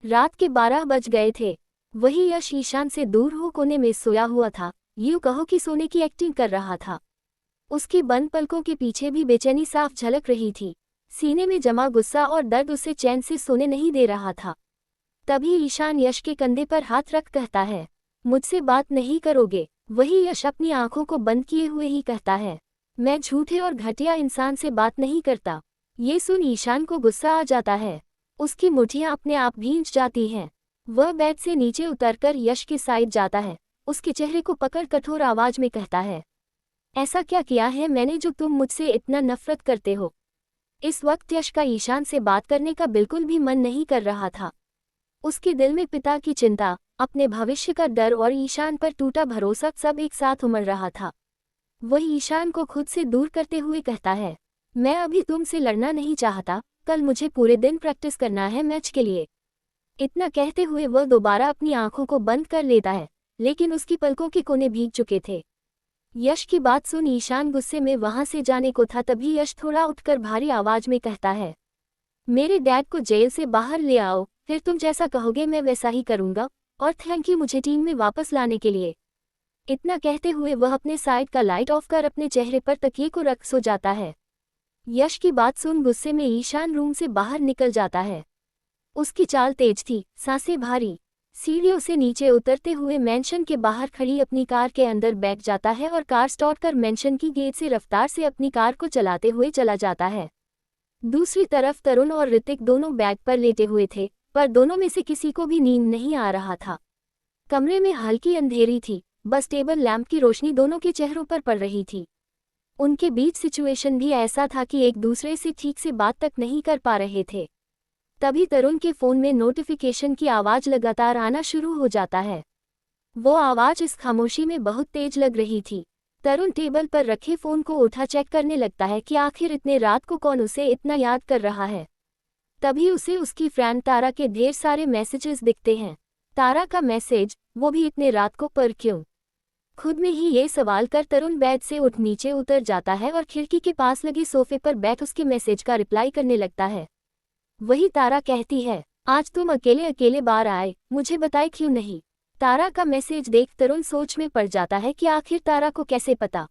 रात के 12 बज गए थे। वही यश ईशान से दूर हो कोने में सोया हुआ था, यूं कहो कि सोने की एक्टिंग कर रहा था। उसकी बंद पलकों के पीछे भी बेचैनी साफ झलक रही थी। सीने में जमा गुस्सा और दर्द उसे चैन से सोने नहीं दे रहा था। तभी ईशान यश के कंधे पर हाथ रख कहता है, मुझसे बात नहीं करोगे? वही यश अपनी आंखों को बंद किए हुए ही कहता है, मैं झूठे और घटिया इंसान से बात नहीं करता। ये सुन ईशान को गुस्सा आ जाता है। उसकी मुट्ठियां अपने आप भींच जाती हैं। वह बेड से नीचे उतरकर यश के साइड जाता है, उसके चेहरे को पकड़ कठोर आवाज में कहता है, ऐसा क्या किया है मैंने जो तुम मुझसे इतना नफरत करते हो? इस वक्त यश का ईशान से बात करने का बिल्कुल भी मन नहीं कर रहा था। उसके दिल में पिता की चिंता, अपने भविष्य का डर और ईशान पर टूटा भरोसा सब एक साथ उमड़ रहा था। वह ईशान को खुद से दूर करते हुए कहता है, मैं अभी तुमसे लड़ना नहीं चाहता, कल मुझे पूरे दिन प्रैक्टिस करना है मैच के लिए। इतना कहते हुए वह दोबारा अपनी आंखों को बंद कर लेता है, लेकिन उसकी पलकों के कोने भीग चुके थे। यश की बात सुन ईशान गुस्से में वहां से जाने को था, तभी यश थोड़ा उठकर भारी आवाज में कहता है, मेरे डैड को जेल से बाहर ले आओ, फिर तुम जैसा कहोगे मैं वैसा ही करूंगा, और थैंक यू मुझे टीम में वापस लाने के लिए। इतना कहते हुए वह अपने साइड का लाइट ऑफ कर अपने चेहरे पर तकिए को रख सो जाता है। यश की बात सुन गुस्से में ईशान रूम से बाहर निकल जाता है। उसकी चाल तेज थी, सांसें भारी। सीढ़ियों से नीचे उतरते हुए मेंशन के बाहर खड़ी अपनी कार के अंदर बैठ जाता है और कार स्टार्ट कर मेंशन की गेट से रफ्तार से अपनी कार को चलाते हुए चला जाता है। दूसरी तरफ तरुण और ऋतिक दोनों बैग पर लेटे हुए थे, पर दोनों में से किसी को भी नींद नहीं आ रहा था। कमरे में हल्की अंधेरी थी, बस टेबल लैंप की रोशनी दोनों के चेहरों पर पड़ रही थी। उनके बीच सिचुएशन भी ऐसा था कि एक दूसरे से ठीक से बात तक नहीं कर पा रहे थे। तभी तरुण के फोन में नोटिफिकेशन की आवाज लगातार आना शुरू हो जाता है। वो आवाज इस खामोशी में बहुत तेज लग रही थी। तरुण टेबल पर रखे फोन को उठा चेक करने लगता है कि आखिर इतने रात को कौन उसे इतना याद कर रहा है। तभी उसे उसकी फ्रेंड तारा के ढेर सारे मैसेजेस दिखते हैं। तारा का मैसेज, वो भी इतने रात को, पर क्यों? खुद में ही ये सवाल कर तरुण बेड से उठ नीचे उतर जाता है और खिड़की के पास लगे सोफे पर बैठ उसके मैसेज का रिप्लाई करने लगता है। वही तारा कहती है, आज तुम अकेले अकेले बाहर आए, मुझे बताए क्यों नहीं? तारा का मैसेज देख तरुण सोच में पड़ जाता है कि आखिर तारा को कैसे पता।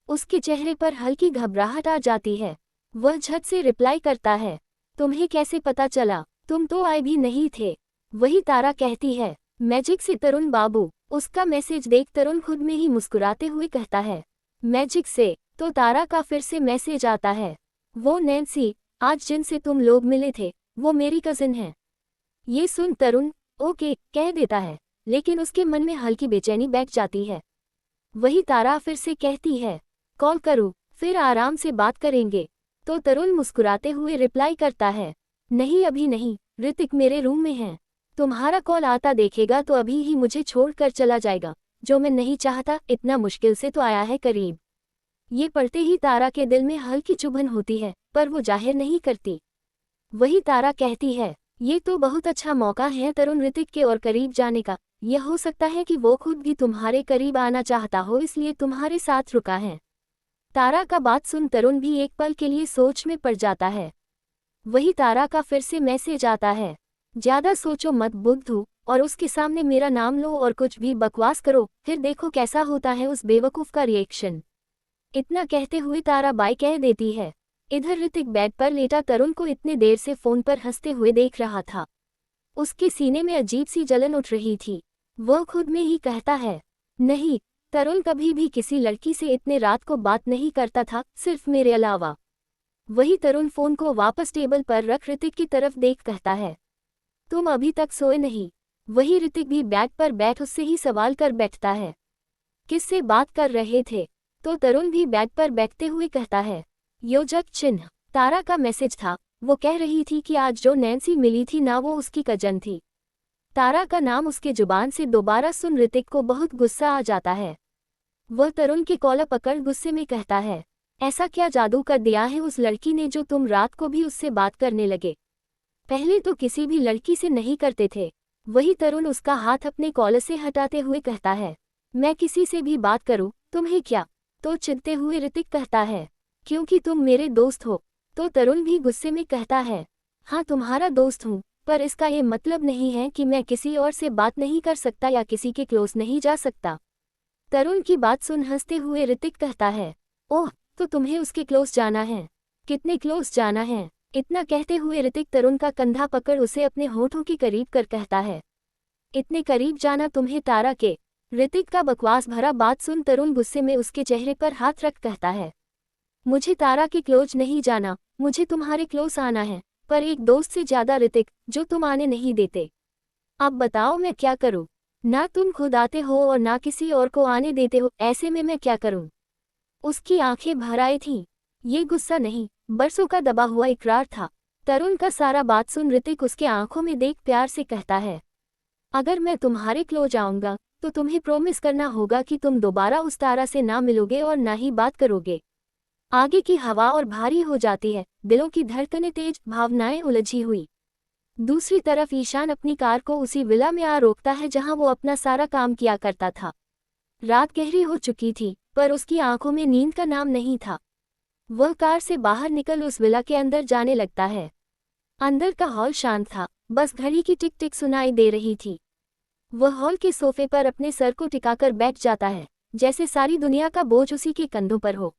उसके चेहरे पर हल्की घबराहट आ जाती है। वह झट से रिप्लाई करता है, तुम्हें कैसे पता चला? तुम तो आए भी नहीं थे। वही तारा कहती है, मैजिक से तरुण बाबू। उसका मैसेज देख तरुण खुद में ही मुस्कुराते हुए कहता है, मैजिक से? तो तारा का फिर से मैसेज आता है, वो नैन्सी, आज जिनसे तुम लोग मिले थे, वो मेरी कजिन है। ये सुन तरुण ओके कह देता है, लेकिन उसके मन में हल्की बेचैनी बैठ जाती है। वही तारा फिर से कहती है, कॉल करूं, फिर आराम से बात करेंगे। तो तरुण मुस्कुराते हुए रिप्लाई करता है, नहीं अभी नहीं, ऋतिक मेरे रूम में है। तुम्हारा कॉल आता देखेगा तो अभी ही मुझे छोड़कर चला जाएगा, जो मैं नहीं चाहता। इतना मुश्किल से तो आया है करीब। ये पढ़ते ही तारा के दिल में हल्की चुभन होती है, पर वो जाहिर नहीं करती। वही तारा कहती है, ये तो बहुत अच्छा मौका है तरुण ऋतिक के और करीब जाने का। यह हो सकता है कि वो खुद भी तुम्हारे करीब आना चाहता हो, इसलिए तुम्हारे साथ रुका है। तारा का बात सुन तरुण भी एक पल के लिए सोच में पड़ जाता है। वही तारा का फिर से मैसेज आता है, ज्यादा सोचो मत बुद्धू, और उसके सामने मेरा नाम लो और कुछ भी बकवास करो, फिर देखो कैसा होता है उस बेवकूफ का रिएक्शन। इतना कहते हुए तारा बाय कह देती है। इधर ऋतिक बेड पर लेटा तरुण को इतने देर से फोन पर हंसते हुए देख रहा था। उसके सीने में अजीब सी जलन उठ रही थी। वह खुद में ही कहता है, नहीं, तरुण कभी भी किसी लड़की से इतने रात को बात नहीं करता था, सिर्फ मेरे अलावा। वही तरुण फोन को वापस टेबल पर रख ऋतिक की तरफ देख कहता है, तुम अभी तक सोए नहीं? वही ऋतिक भी बेड पर बैठ उससे ही सवाल कर बैठता है, किससे बात कर रहे थे? तो तरुण भी बेड पर बैठते हुए कहता है, योजक चिन्ह। तारा का मैसेज था। वो कह रही थी कि आज जो नैन्सी मिली थी ना, वो उसकी कजन थी। तारा का नाम उसके जुबान से दोबारा सुन ऋतिक को बहुत गुस्सा आ जाता है। वह तरुण की कॉलर पकड़ गुस्से में कहता है, ऐसा क्या जादू कर दिया है उस लड़की ने जो तुम रात को भी उससे बात करने लगे? पहले तो किसी भी लड़की से नहीं करते थे। वही तरुण उसका हाथ अपने कॉलर से हटाते हुए कहता है, मैं किसी से भी बात करूं, तुम्हें क्या? तो चिढ़ते हुए ऋतिक कहता है, क्योंकि तुम मेरे दोस्त हो। तो तरुण भी गुस्से में कहता है, हाँ तुम्हारा दोस्त हूँ, पर इसका ये मतलब नहीं है कि मैं किसी और से बात नहीं कर सकता या किसी के क्लोज नहीं जा सकता। तरुण की बात सुन हंसते हुए ऋतिक कहता है, ओह, तो तुम्हें उसके क्लोज जाना है? कितने क्लोज जाना है? इतना कहते हुए ऋतिक तरुण का कंधा पकड़ उसे अपने होठों के करीब कर कहता है, इतने करीब जाना तुम्हें तारा के? ऋतिक का बकवास भरा बात सुन तरुण गुस्से में उसके चेहरे पर हाथ रख कहता है, मुझे तारा के क्लोज नहीं जाना, मुझे तुम्हारे क्लोज आना है, पर एक दोस्त से ज्यादा ऋतिक, जो तुम आने नहीं देते। अब बताओ मैं क्या करूं? ना तुम खुद आते हो और ना किसी और को आने देते हो, ऐसे में मैं क्या करूं? उसकी आंखें भर आई थीं। ये गुस्सा नहीं, बरसों का दबा हुआ इकरार था। तरुण का सारा बात सुन ऋतिक उसके आंखों में देख प्यार से कहता है, अगर मैं तुम्हारे क्लोज आऊंगा तो तुम्हें प्रॉमिस करना होगा कि तुम दोबारा उस तारा से ना मिलोगे और ना ही बात करोगे। आगे की हवा और भारी हो जाती है, दिलों की धड़कनें तेज, भावनाएं उलझी हुई। दूसरी तरफ ईशान अपनी कार को उसी विला में आ रोकता है जहां वो अपना सारा काम किया करता था। रात गहरी हो चुकी थी, पर उसकी आंखों में नींद का नाम नहीं था। वह कार से बाहर निकल उस विला के अंदर जाने लगता है। अंदर का हॉल शांत था, बस घड़ी की टिक टिक सुनाई दे रही थी। वह हॉल के सोफे पर अपने सर को टिकाकर बैठ जाता है, जैसे सारी दुनिया का बोझ उसी के कंधों पर हो।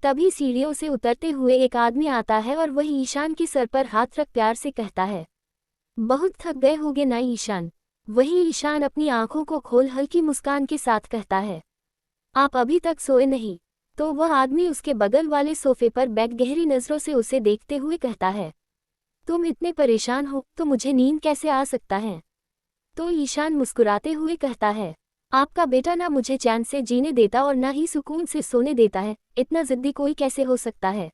तभी सीढ़ियों से उतरते हुए एक आदमी आता है और वह ईशान के सर पर हाथ रख प्यार से कहता है, बहुत थक गए होगे ना ईशान? वही ईशान अपनी आंखों को खोल हल्की मुस्कान के साथ कहता है, आप अभी तक सोए नहीं? तो वह आदमी उसके बगल वाले सोफे पर बैठ गहरी नजरों से उसे देखते हुए कहता है, तुम इतने परेशान हो तो मुझे नींद कैसे आ सकता है? तो ईशान मुस्कुराते हुए कहता है, आपका बेटा ना मुझे चैन से जीने देता और ना ही सुकून से सोने देता है, इतना जिद्दी कोई कैसे हो सकता है?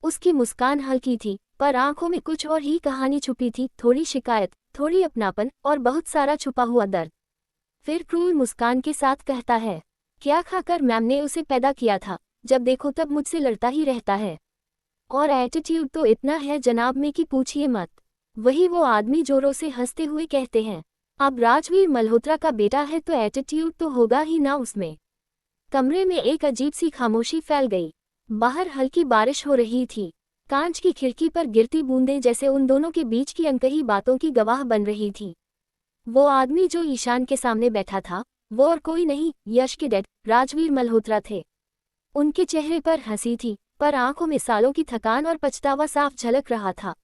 उसकी मुस्कान हल्की थी, पर आंखों में कुछ और ही कहानी छुपी थी, थोड़ी शिकायत, थोड़ी अपनापन और बहुत सारा छुपा हुआ दर्द। फिर क्रूर मुस्कान के साथ कहता है, क्या खाकर मैम ने उसे पैदा किया था? जब देखो तब मुझसे लड़ता ही रहता है। और एटीट्यूड तो इतना है जनाब में कि पूछिए मत। वही वो आदमी जोरों से हंसते हुए कहते हैं, अब राजवीर मल्होत्रा का बेटा है तो एटीट्यूड तो होगा ही ना उसमें। कमरे में एक अजीब सी खामोशी फैल गई। बाहर हल्की बारिश हो रही थी। कांच की खिड़की पर गिरती बूंदें जैसे उन दोनों के बीच की अनकही बातों की गवाह बन रही थी। वो आदमी जो ईशान के सामने बैठा था, वो और कोई नहीं, यश के डैड राजवीर मल्होत्रा थे। उनके चेहरे पर हंसी थी, पर आंखों में सालों की थकान और पछतावा साफ झलक रहा था।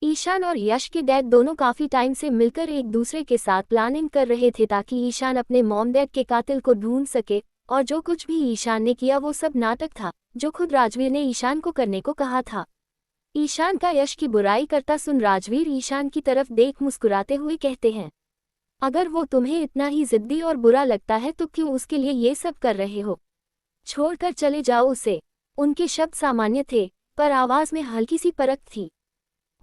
ईशान और यश के डैड दोनों काफी टाइम से मिलकर एक दूसरे के साथ प्लानिंग कर रहे थे ताकि ईशान अपने मॉम डैड के कातिल को ढूंढ सके, और जो कुछ भी ईशान ने किया वो सब नाटक था, जो खुद राजवीर ने ईशान को करने को कहा था। ईशान का यश की बुराई करता सुन राजवीर ईशान की तरफ देख मुस्कुराते हुए कहते हैं, अगर वो तुम्हें इतना ही जिद्दी और बुरा लगता है तो क्यों उसके लिए ये सब कर रहे हो? छोड़कर चले जाओ उसे। उनके शब्द सामान्य थे, पर आवाज में हल्की सी परख थी।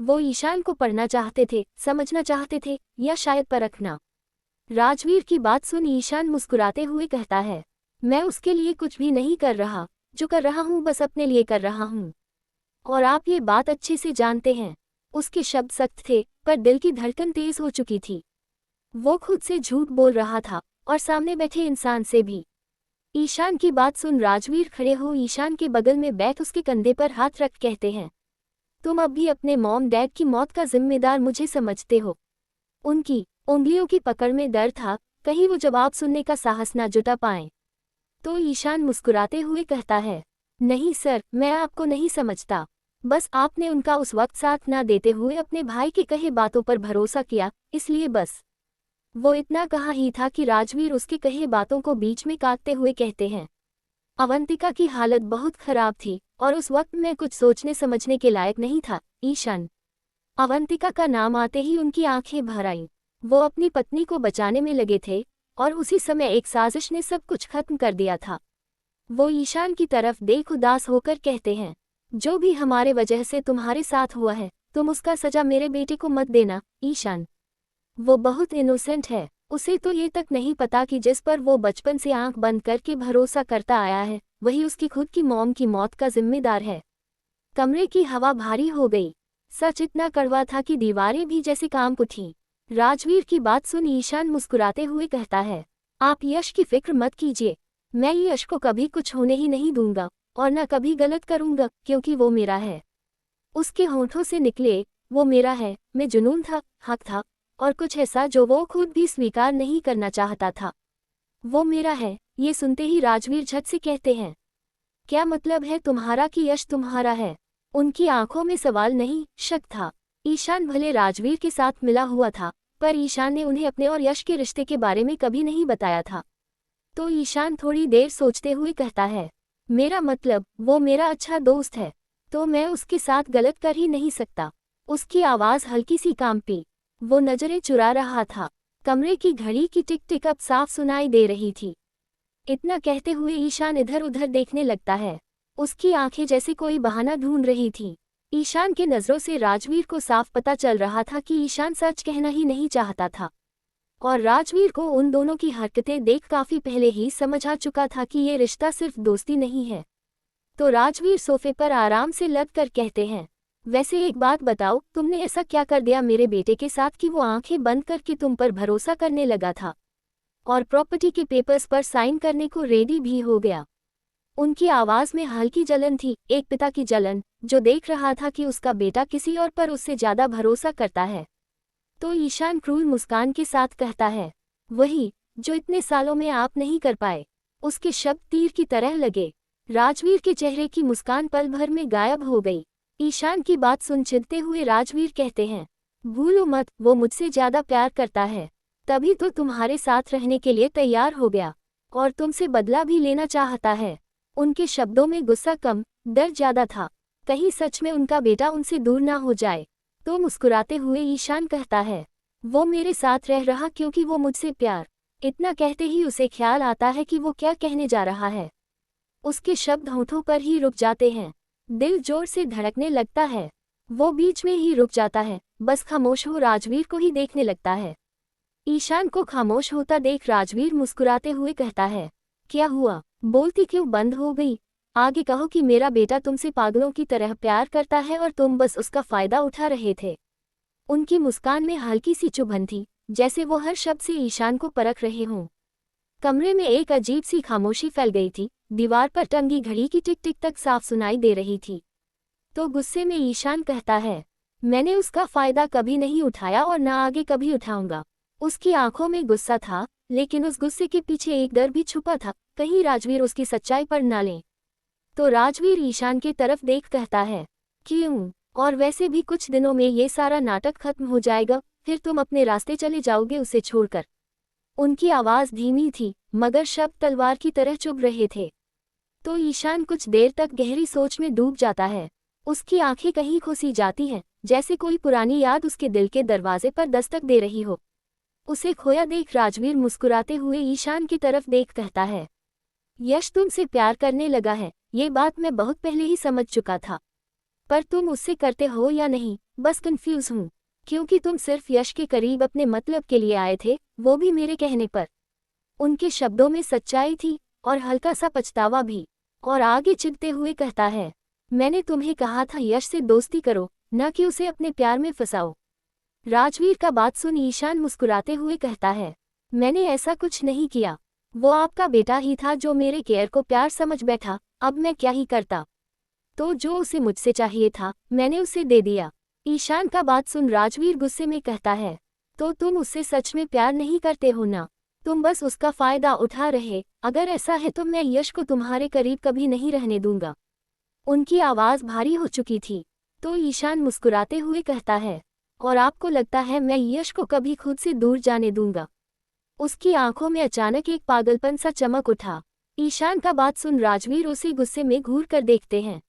वो ईशान को पढ़ना चाहते थे, समझना चाहते थे, या शायद परखना। राजवीर की बात सुन ईशान मुस्कुराते हुए कहता है, मैं उसके लिए कुछ भी नहीं कर रहा, जो कर रहा हूँ बस अपने लिए कर रहा हूँ। और आप ये बात अच्छे से जानते हैं। उसके शब्द सख्त थे, पर दिल की धड़कन तेज हो चुकी थी। वो खुद से झूठ बोल रहा था, और सामने बैठे इंसान से भी। ईशान की बात सुन राजवीर खड़े हो ईशान के बगल में बैठ उसके कंधे पर हाथ रख कहते हैं, तुम अब भी अपने मॉम डैड की मौत का जिम्मेदार मुझे समझते हो? उनकी उंगलियों की पकड़ में डर था, कहीं वो जवाब सुनने का साहस ना जुटा पाएं। तो ईशान मुस्कुराते हुए कहता है, नहीं सर, मैं आपको नहीं समझता। बस आपने उनका उस वक्त साथ ना देते हुए अपने भाई की कही बातों पर भरोसा किया, इसलिए बस। वो इतना कहा ही था कि राजवीर उसके कहे बातों को बीच में काटते हुए कहते हैं, अवंतिका की हालत बहुत खराब थी, और उस वक्त मैं कुछ सोचने समझने के लायक नहीं था, ईशान। अवंतिका का नाम आते ही उनकी आंखें भर आईं। वो अपनी पत्नी को बचाने में लगे थे, और उसी समय एक साजिश ने सब कुछ खत्म कर दिया था। वो ईशान की तरफ देख उदास होकर कहते हैं, जो भी हमारे वजह से तुम्हारे साथ हुआ है, तुम उसका सजा मेरे बेटे को मत देना, ईशान। वो बहुत इनोसेंट है, उसे तो ये तक नहीं पता कि जिस पर वो बचपन से आंख बंद करके भरोसा करता आया है, वही उसकी खुद की मॉम की मौत का जिम्मेदार है। कमरे की हवा भारी हो गई। सच इतना कड़वा था कि दीवारें भी जैसे कांप उठीं। राजवीर की बात सुन ईशान मुस्कुराते हुए कहता है, आप यश की फिक्र मत कीजिए, मैं यश को कभी कुछ होने ही नहीं दूंगा, और न कभी गलत करूंगा, क्योंकि वो मेरा है। उसके होंठों से निकले वो मेरा है, मैं जुनून था, हक था, और कुछ ऐसा जो वो खुद भी स्वीकार नहीं करना चाहता था। वो मेरा है, ये सुनते ही राजवीर झट से कहते हैं, क्या मतलब है तुम्हारा कि यश तुम्हारा है? उनकी आंखों में सवाल नहीं, शक था। ईशान भले राजवीर के साथ मिला हुआ था, पर ईशान ने उन्हें अपने और यश के रिश्ते के बारे में कभी नहीं बताया था। तो ईशान थोड़ी देर सोचते हुए कहता है, मेरा मतलब, वो मेरा अच्छा दोस्त है, तो मैं उसके साथ गलत कर ही नहीं सकता। उसकी आवाज़ हल्की सी कांपी। वो नजरें चुरा रहा था। कमरे की घड़ी की टिक टिक अब साफ सुनाई दे रही थी। इतना कहते हुए ईशान इधर उधर देखने लगता है। उसकी आंखें जैसे कोई बहाना ढूंढ रही थी। ईशान के नजरों से राजवीर को साफ पता चल रहा था कि ईशान सच कहना ही नहीं चाहता था, और राजवीर को उन दोनों की हरकतें देख काफी पहले ही समझ आ चुका था कि ये रिश्ता सिर्फ दोस्ती नहीं है। तो राजवीर सोफे पर आराम से लग कर कहते हैं, वैसे एक बात बताओ, तुमने ऐसा क्या कर दिया मेरे बेटे के साथ कि वो आंखें बंद करके तुम पर भरोसा करने लगा था और प्रॉपर्टी के पेपर्स पर साइन करने को रेडी भी हो गया? उनकी आवाज में हल्की जलन थी, एक पिता की जलन, जो देख रहा था कि उसका बेटा किसी और पर उससे ज्यादा भरोसा करता है। तो ईशान क्रूर मुस्कान के साथ कहता है, वही जो इतने सालों में आप नहीं कर पाए। उसके शब्द तीर की तरह लगे। राजवीर के चेहरे की मुस्कान पल भर में गायब हो गई। ईशान की बात सुन चिढ़ते हुए राजवीर कहते हैं, भूलो मत, वो मुझसे ज्यादा प्यार करता है, तभी तो तुम्हारे साथ रहने के लिए तैयार हो गया, और तुमसे बदला भी लेना चाहता है। उनके शब्दों में गुस्सा कम, डर ज्यादा था। कहीं सच में उनका बेटा उनसे दूर ना हो जाए। तो मुस्कुराते हुए ईशान कहता है, वो मेरे साथ रह रहा क्योंकि वो मुझसे प्यार। इतना कहते ही उसे ख्याल आता है कि वो क्या कहने जा रहा है। उसके शब्द होठों पर ही रुक जाते हैं। दिल जोर से धड़कने लगता है। वो बीच में ही रुक जाता है, बस खामोश हो राजवीर को ही देखने लगता है। ईशान को खामोश होता देख राजवीर मुस्कुराते हुए कहता है, क्या हुआ, बोलती क्यों बंद हो गई? आगे कहो कि मेरा बेटा तुमसे पागलों की तरह प्यार करता है और तुम बस उसका फायदा उठा रहे थे। उनकी मुस्कान में हल्की सी चुभन थी, जैसे वो हर शब्द से ईशान को परख रहे हों। कमरे में एक अजीब सी खामोशी फैल गई थी। दीवार पर टंगी घड़ी की टिक टिक तक साफ सुनाई दे रही थी। तो गुस्से में ईशान कहता है, मैंने उसका फायदा कभी नहीं उठाया और न आगे कभी उठाऊंगा। उसकी आंखों में गुस्सा था, लेकिन उस गुस्से के पीछे एक डर भी छुपा था, कहीं राजवीर उसकी सच्चाई पर न ले। तो राजवीर ईशान की तरफ देख कहता है, क्यों? और वैसे भी कुछ दिनों में ये सारा नाटक खत्म हो जाएगा, फिर तुम अपने रास्ते चले जाओगे उसे छोड़कर। उनकी आवाज धीमी थी, मगर शब्द तलवार की तरह चुभ रहे थे। तो ईशान कुछ देर तक गहरी सोच में डूब जाता है। उसकी आंखें कहीं खुसी जाती हैं, जैसे कोई पुरानी याद उसके दिल के दरवाजे पर दस्तक दे रही हो। उसे खोया देख राजवीर मुस्कुराते हुए ईशान की तरफ देख कहता है, यश तुमसे प्यार करने लगा है, ये बात मैं बहुत पहले ही समझ चुका था। पर तुम उससे करते हो या नहीं, बस कंफ्यूज हूँ, क्योंकि तुम सिर्फ यश के करीब अपने मतलब के लिए आए थे, वो भी मेरे कहने पर। उनके शब्दों में सच्चाई थी और हल्का सा पछतावा भी। और आगे चिढ़ते हुए कहता है, मैंने तुम्हें कहा था यश से दोस्ती करो, न कि उसे अपने प्यार में फंसाओ। राजवीर का बात सुन ईशान मुस्कुराते हुए कहता है, मैंने ऐसा कुछ नहीं किया। वो आपका बेटा ही था जो मेरे केयर को प्यार समझ बैठा, अब मैं क्या ही करता। तो जो उसे मुझसे चाहिए था, मैंने उसे दे दिया। ईशान का बात सुन राजवीर गुस्से में कहता है, तो तुम उससे सच में प्यार नहीं करते हो ना? तुम बस उसका फायदा उठा रहे। अगर ऐसा है तो मैं यश को तुम्हारे करीब कभी नहीं रहने दूंगा। उनकी आवाज भारी हो चुकी थी। तो ईशान मुस्कुराते हुए कहता है, और आपको लगता है मैं यश को कभी खुद से दूर जाने दूंगा? उसकी आंखों में अचानक एक पागलपन सा चमक उठा। ईशान का बात सुन राजवीर उसे गुस्से में घूर कर देखते हैं।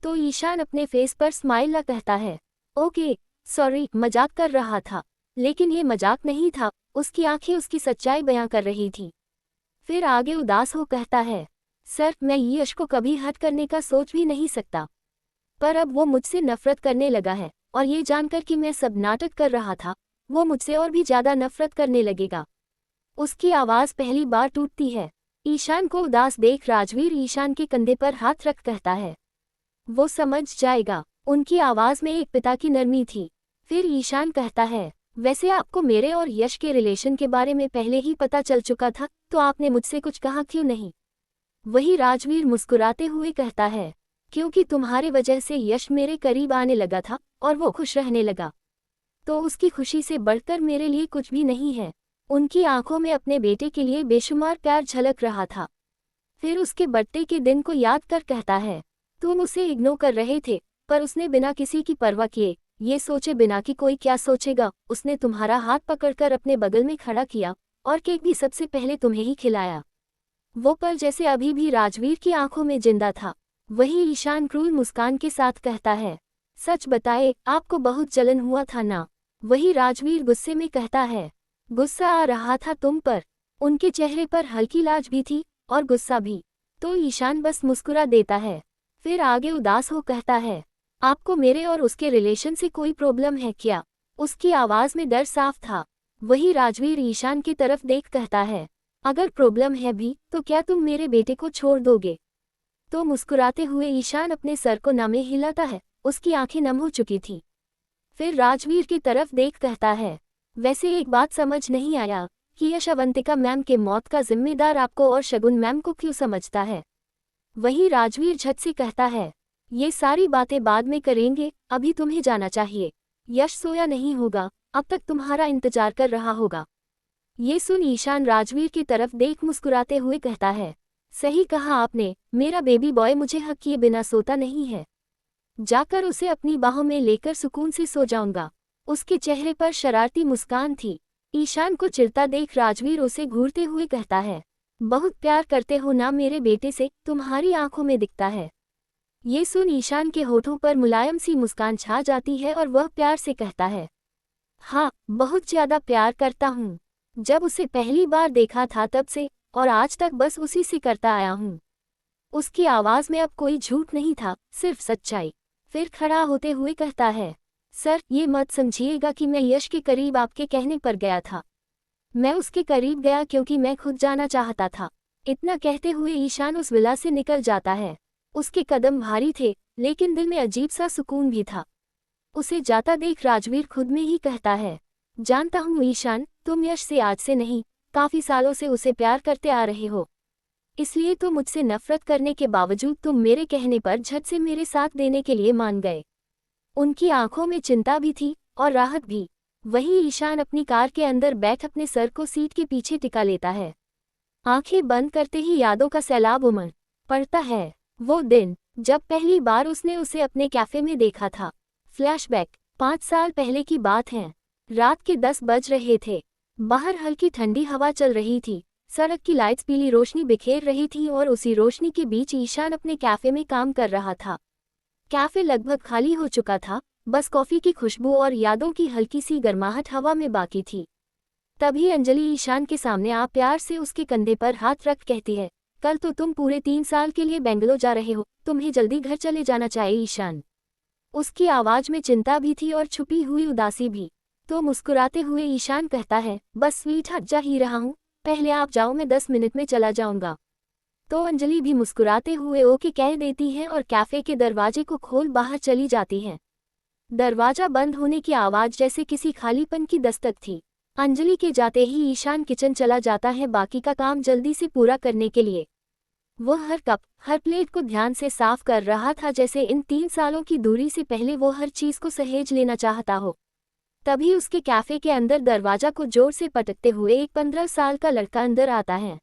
तो ईशान अपने फेस पर स्माइल ला कहता है, ओके, सॉरी, मजाक कर रहा था। लेकिन ये मजाक नहीं था, उसकी आंखें उसकी सच्चाई बयां कर रही थी। फिर आगे उदास हो कहता है, सर, मैं यश को कभी हर्ट करने का सोच भी नहीं सकता, पर अब वो मुझसे नफरत करने लगा है, और ये जानकर कि मैं सब नाटक कर रहा था, वो मुझसे और भी ज्यादा नफरत करने लगेगा। उसकी आवाज पहली बार टूटती है। ईशान को उदास देख राजवीर ईशान के कंधे पर हाथ रख कहता है, वो समझ जाएगा। उनकी आवाज में एक पिता की नरमी थी। फिर ईशान कहता है, वैसे आपको मेरे और यश के रिलेशन के बारे में पहले ही पता चल चुका था, तो आपने मुझसे कुछ कहा क्यों नहीं? वही राजवीर मुस्कुराते हुए कहता है, क्योंकि तुम्हारे वजह से यश मेरे करीब आने लगा था और वो खुश रहने लगा, तो उसकी खुशी से बढ़कर मेरे लिए कुछ भी नहीं है। उनकी आंखों में अपने बेटे के लिए बेशुमार प्यार झलक रहा था। फिर उसके बर्थडे के दिन को याद कर कहता है, तुम उसे इग्नोर कर रहे थे, पर उसने बिना किसी की परवाह किए, ये सोचे बिना कि कोई क्या सोचेगा, उसने तुम्हारा हाथ पकड़कर अपने बगल में खड़ा किया और केक भी सबसे पहले तुम्हें ही खिलाया। वो पल जैसे अभी भी राजवीर की आंखों में जिंदा था। वही ईशान क्रूर मुस्कान के साथ कहता है, सच बताए आपको बहुत जलन हुआ था ना? वही राजवीर गुस्से में कहता है, गुस्सा आ रहा था तुम पर। उनके चेहरे पर हल्की लाज भी थी और गुस्सा भी। तो ईशान बस मुस्कुरा देता है, फिर आगे उदास हो कहता है, आपको मेरे और उसके रिलेशन से कोई प्रॉब्लम है क्या? उसकी आवाज में डर साफ था। वही राजवीर ईशान की तरफ देख कहता है, अगर प्रॉब्लम है भी तो क्या तुम मेरे बेटे को छोड़ दोगे? तो मुस्कुराते हुए ईशान अपने सर को नमे हिलाता है, उसकी आंखें नम हो चुकी थी। फिर राजवीर की तरफ देख कहता है, वैसे एक बात समझ नहीं आया कि यश अवंतिका मैम के मौत का जिम्मेदार आपको और शगुन मैम को क्यों समझता है? वही राजवीर झट से कहता है, ये सारी बातें बाद में करेंगे, अभी तुम्हें जाना चाहिए। यश सोया नहीं होगा, अब तक तुम्हारा इंतजार कर रहा होगा। ये सुन ईशान राजवीर की तरफ देख मुस्कुराते हुए कहता है, सही कहा आपने, मेरा बेबी बॉय मुझे हक किए बिना सोता नहीं है। जाकर उसे अपनी बाहों में लेकर सुकून से सो जाऊंगा। उसके चेहरे पर शरारती मुस्कान थी। ईशान को चिढ़ता देख राजवीर उसे घूरते हुए कहता है, बहुत प्यार करते हो ना मेरे बेटे से, तुम्हारी आंखों में दिखता है। ये सुन ईशान के होठों पर मुलायम सी मुस्कान छा जाती है और वह प्यार से कहता है, हाँ बहुत ज्यादा प्यार करता हूँ। जब उसे पहली बार देखा था तब से और आज तक बस उसी से करता आया हूँ। उसकी आवाज में अब कोई झूठ नहीं था, सिर्फ सच्चाई। फिर खड़ा होते हुए कहता है, सर ये मत समझिएगा कि मैं यश के करीब आपके कहने पर गया था। मैं उसके करीब गया क्योंकि मैं खुद जाना चाहता था। इतना कहते हुए ईशान उस विला से निकल जाता है। उसके कदम भारी थे, लेकिन दिल में अजीब सा सुकून भी था। उसे जाता देख राजवीर खुद में ही कहता है, जानता हूँ ईशान, तुम यश से आज से नहीं, काफी सालों से उसे प्यार करते आ रहे हो। इसलिए तो मुझसे नफरत करने के बावजूद तुम मेरे कहने पर झट से मेरे साथ देने के लिए मान गए। उनकी आंखों में चिंता भी थी और राहत भी। वही ईशान अपनी कार के अंदर बैठ अपने सर को सीट के पीछे टिका लेता है। आंखें बंद करते ही यादों का सैलाब उमड़ पड़ता है। वो दिन जब पहली बार उसने उसे अपने कैफे में देखा था। फ्लैशबैक 5 साल पहले की बात है। रात के 10 बज रहे थे। बाहर हल्की ठंडी हवा चल रही थी। सड़क की लाइट्स पीली रोशनी बिखेर रही थी और उसी रोशनी के बीच ईशान अपने कैफे में काम कर रहा था। कैफे लगभग खाली हो चुका था, बस कॉफी की खुशबू और यादों की हल्की सी गर्माहट हवा में बाकी थी। तभी अंजलि ईशान के सामने आ प्यार से उसके कंधे पर हाथ रख कहती है, कल तो तुम पूरे 3 साल के लिए बेंगलोर जा रहे हो, तुम्हें जल्दी घर चले जाना चाहिए ईशान। उसकी आवाज में चिंता भी थी और छुपी हुई उदासी भी। तो मुस्कुराते हुए ईशान कहता है, बस स्वीट हार्ट जा ही रहा हूँ, पहले आप जाओ, मैं 10 मिनट में चला जाऊंगा। तो अंजलि भी मुस्कुराते हुए ओके कह देती है और कैफे के दरवाजे को खोल बाहर चली जाती है। दरवाजा बंद होने की आवाज जैसे किसी खालीपन की दस्तक थी। अंजलि के जाते ही ईशान किचन चला जाता है बाकी का काम जल्दी से पूरा करने के लिए। वो हर कप हर प्लेट को ध्यान से साफ कर रहा था, जैसे इन 3 सालों की दूरी से पहले वो हर चीज को सहेज लेना चाहता हो। तभी उसके कैफे के अंदर दरवाजा को जोर से पटकते हुए एक 15 साल का लड़का अंदर आता है।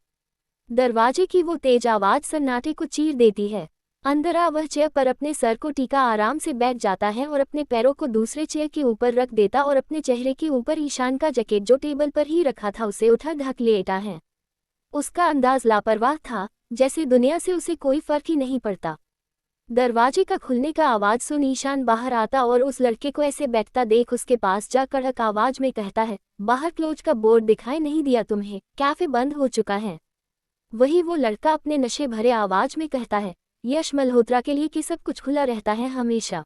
दरवाजे की वो तेज आवाज सन्नाटे को चीर देती है। अंदर आ वह चेयर पर अपने सर को टीका आराम से बैठ जाता है और अपने पैरों को दूसरे चेयर के ऊपर रख देता और अपने चेहरे के ऊपर ईशान का जैकेट जो टेबल पर ही रखा था उसे उठा ढक लेटा है। उसका अंदाज लापरवाह था, जैसे दुनिया से उसे कोई फर्क ही नहीं पड़ता। दरवाजे का खुलने का आवाज सुन ईशान बाहर आता और उस लड़के को ऐसे बैठता देख उसके पास जा कड़क आवाज में कहता है, बाहर क्लोज का बोर्ड दिखाई नहीं दिया तुम्हें, कैफे बंद हो चुका है। वही वो लड़का अपने नशे भरे आवाज में कहता है, यश मल्होत्रा के लिए कि सब कुछ खुला रहता है हमेशा।